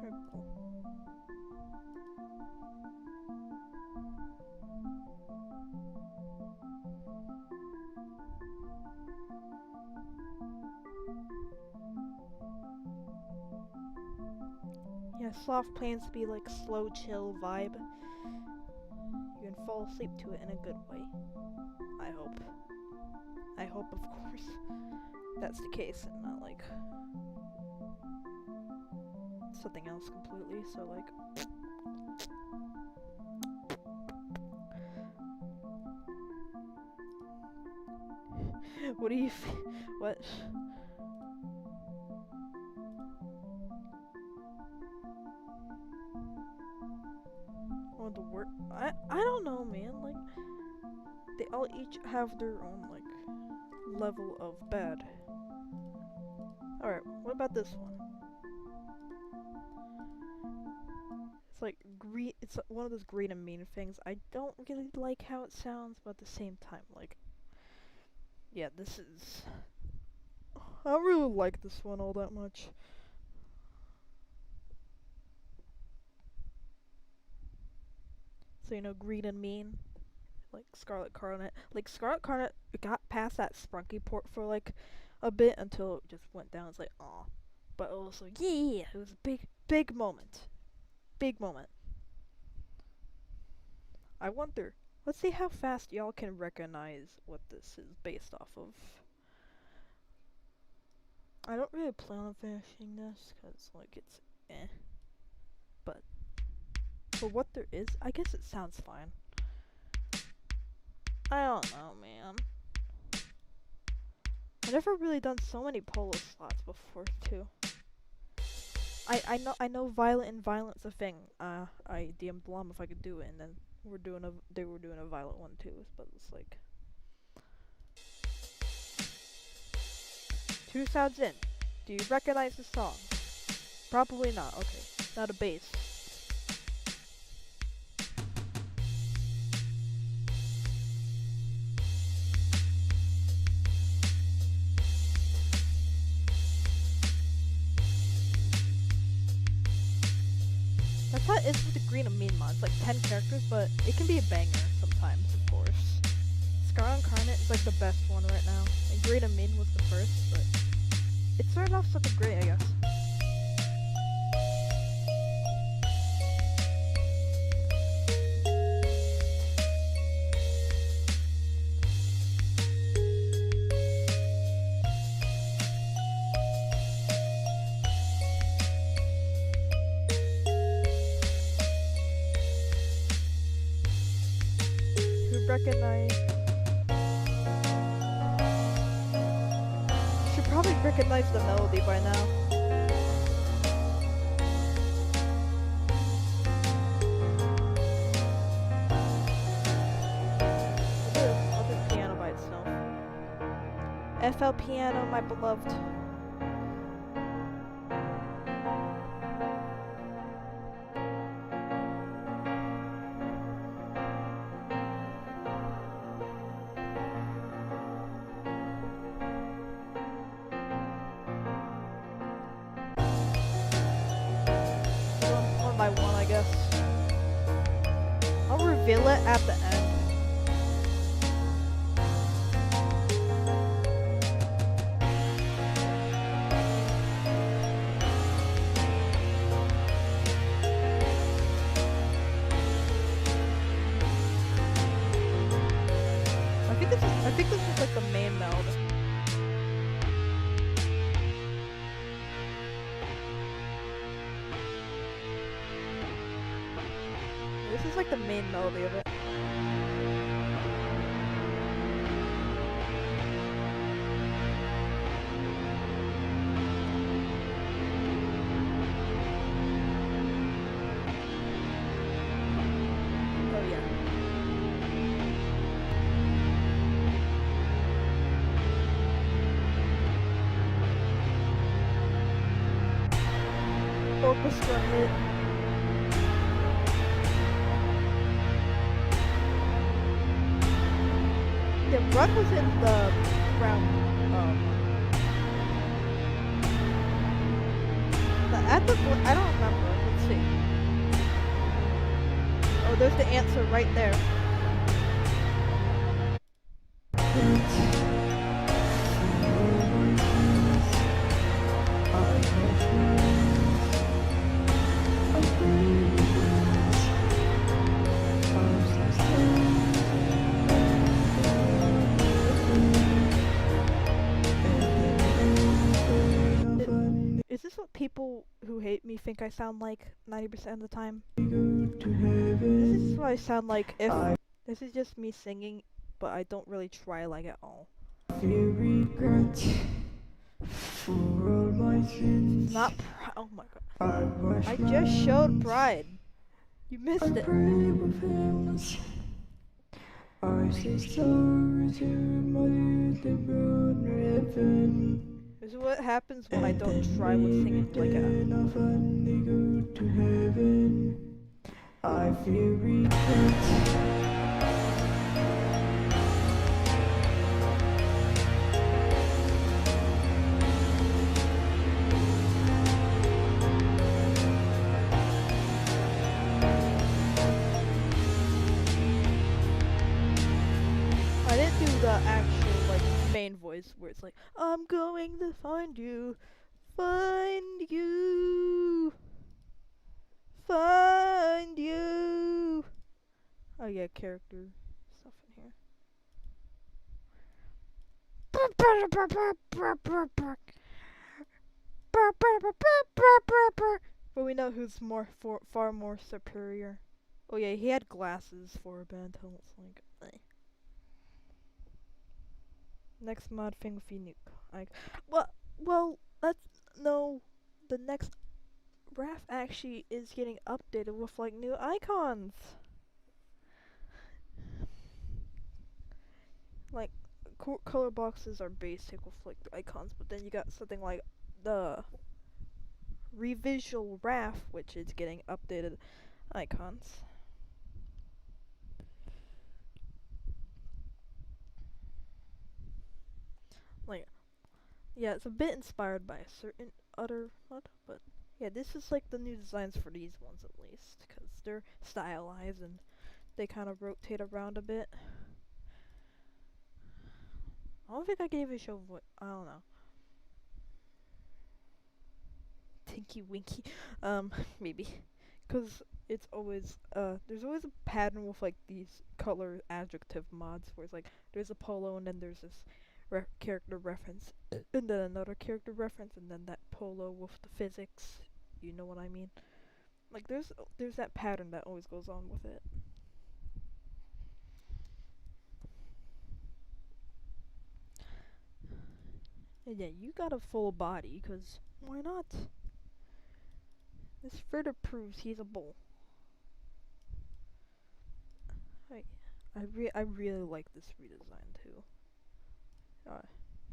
Very cool. Yeah, soft plans to be like slow, chill vibe. You can fall asleep to it in a good way. I hope. I hope, of course, that's the case and not like something else completely. So like, what do you? What? Oh, the work. I don't know, man. Like, they all each have their own like level of bad. All right, what about this one? It's like green. It's one of those green and mean things. I don't really like how it sounds, but at the same time, like, yeah, this is. I don't really like this one all that much. So you know, green and mean, like Scarlet Carnet. Like Scarlet Carnet got past that Sprunky port for like a bit until it just went down. It's like, aw. But also, yeah, it was a big moment. Big moment. I wonder, let's see how fast y'all can recognize what this is based off of. I don't really plan on finishing this, because, like, it's eh. But, for what there is, I guess it sounds fine. I don't know, man. I've never really done so many polo slots before, too. I know Violet and Violent's a thing. I DM'd Blom if I could do it, and then they were doing a Violet one too, but it's like 2 sounds in. Do you recognize the song? Probably not. Okay, not a bass. That's how it is with the Green and Mean mod. It's like 10 characters, but it can be a banger sometimes, of course. Scar Incarnate is like the best one right now, and Green and Mean was the first, but it started off something great, I guess. Recognize. You should probably recognize the melody by now. I'll do piano by itself. FL Piano, my beloved. By one, I guess. I'll reveal it at the end. I think this is like the main meld. This is like the main melody of it. Oh yeah. Orchestra hit. Yeah, Run was in the round. I don't remember. Let's see. Oh, there's the answer right there. Is this what people who hate me think I sound like 90% of the time? This is what I sound like if this is just me singing, but I don't really try like at all. Not oh my god. I just showed Pride. You missed it. This is what happens when I don't try with singing like I feel regret. I didn't do the actual like main voice where it's like I'm going to find you, find you, find you. Oh yeah, character stuff in here. But we know who's far more superior. Oh yeah, he had glasses for a band. It's like. Next mod thing with nuke. Like, well, the next RAF actually is getting updated with like new icons. Like, color boxes are basic with like the icons, but then you got something like the Revisual RAF, which is getting updated icons. Like, yeah, it's a bit inspired by a certain other mod, but yeah, this is like the new designs for these ones at least, because they're stylized and they kind of rotate around a bit. I don't think I gave a show voice. I don't know. Tinky Winky. Maybe. Because it's always, there's always a pattern with, like, these color adjective mods where it's like, there's a polo and then there's this character reference, and then another character reference, and then that polo with the physics. You know what I mean? Like, there's that pattern that always goes on with it. And yeah, you got a full body, because why not? This further proves he's a bull. I really like this redesign too.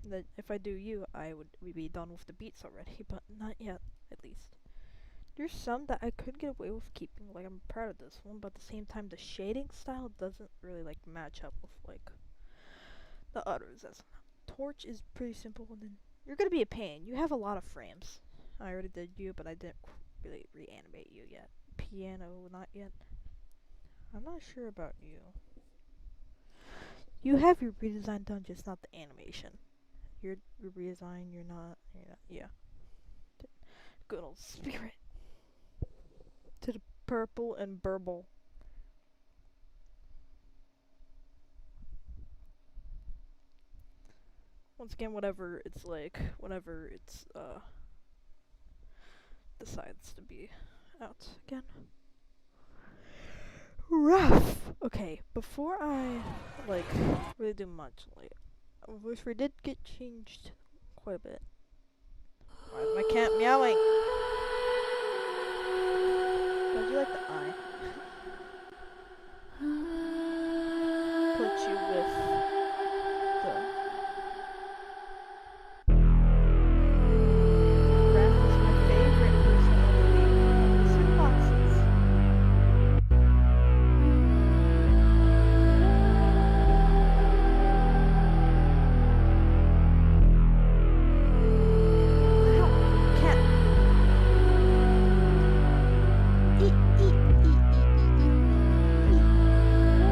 That if I do you, we'd be done with the beats already, but not yet, at least. There's some that I could get away with keeping, like I'm proud of this one, but at the same time the shading style doesn't really like match up with like the others. Torch is pretty simple, and then you're gonna be a pain. You have a lot of frames. I already did you, but I didn't really reanimate you yet. Piano, not yet. I'm not sure about you. You have your redesign done, just not the animation. Your redesign, you're not, yeah. Good old spirit. To the purple and burble. Once again, whenever it's decides to be out again. rough. Okay, before I like really do much, like voice did get changed quite a bit. Why is my cat meowing? How'd you like the eye? Put you with the Raph is my favorite personality from the soup boxes. Ow, cat. Eat, eat, eat, eat, eat, eat, eat.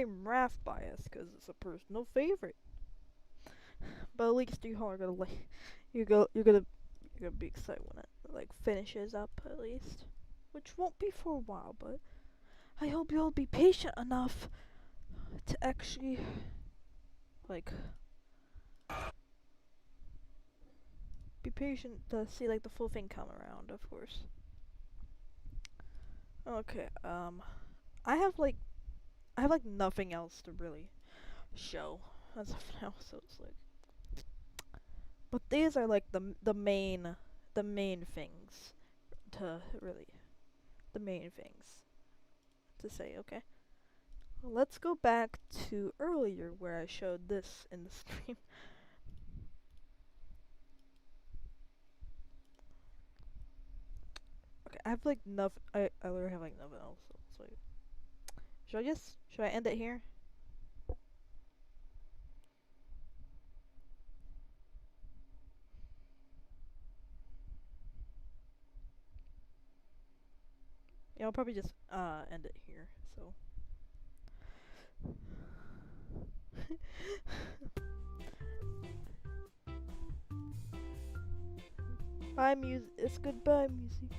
claim Raph bias because it's a personal favorite. But at least you are gonna like, you're gonna be excited when it like finishes up at least, which won't be for a while. But I hope you'll be patient enough to actually like be patient to see like the full thing come around. Of course. Okay. I have like nothing else to really show as of now, so it's like. But these are like the main things to really the main things to say. Okay. Well, let's go back to earlier where I showed this in the stream. Okay, I have like nothing. I literally have like nothing else. So it's like, should I end it here? Yeah, I'll probably just end it here. So. Bye, music. It's goodbye, music.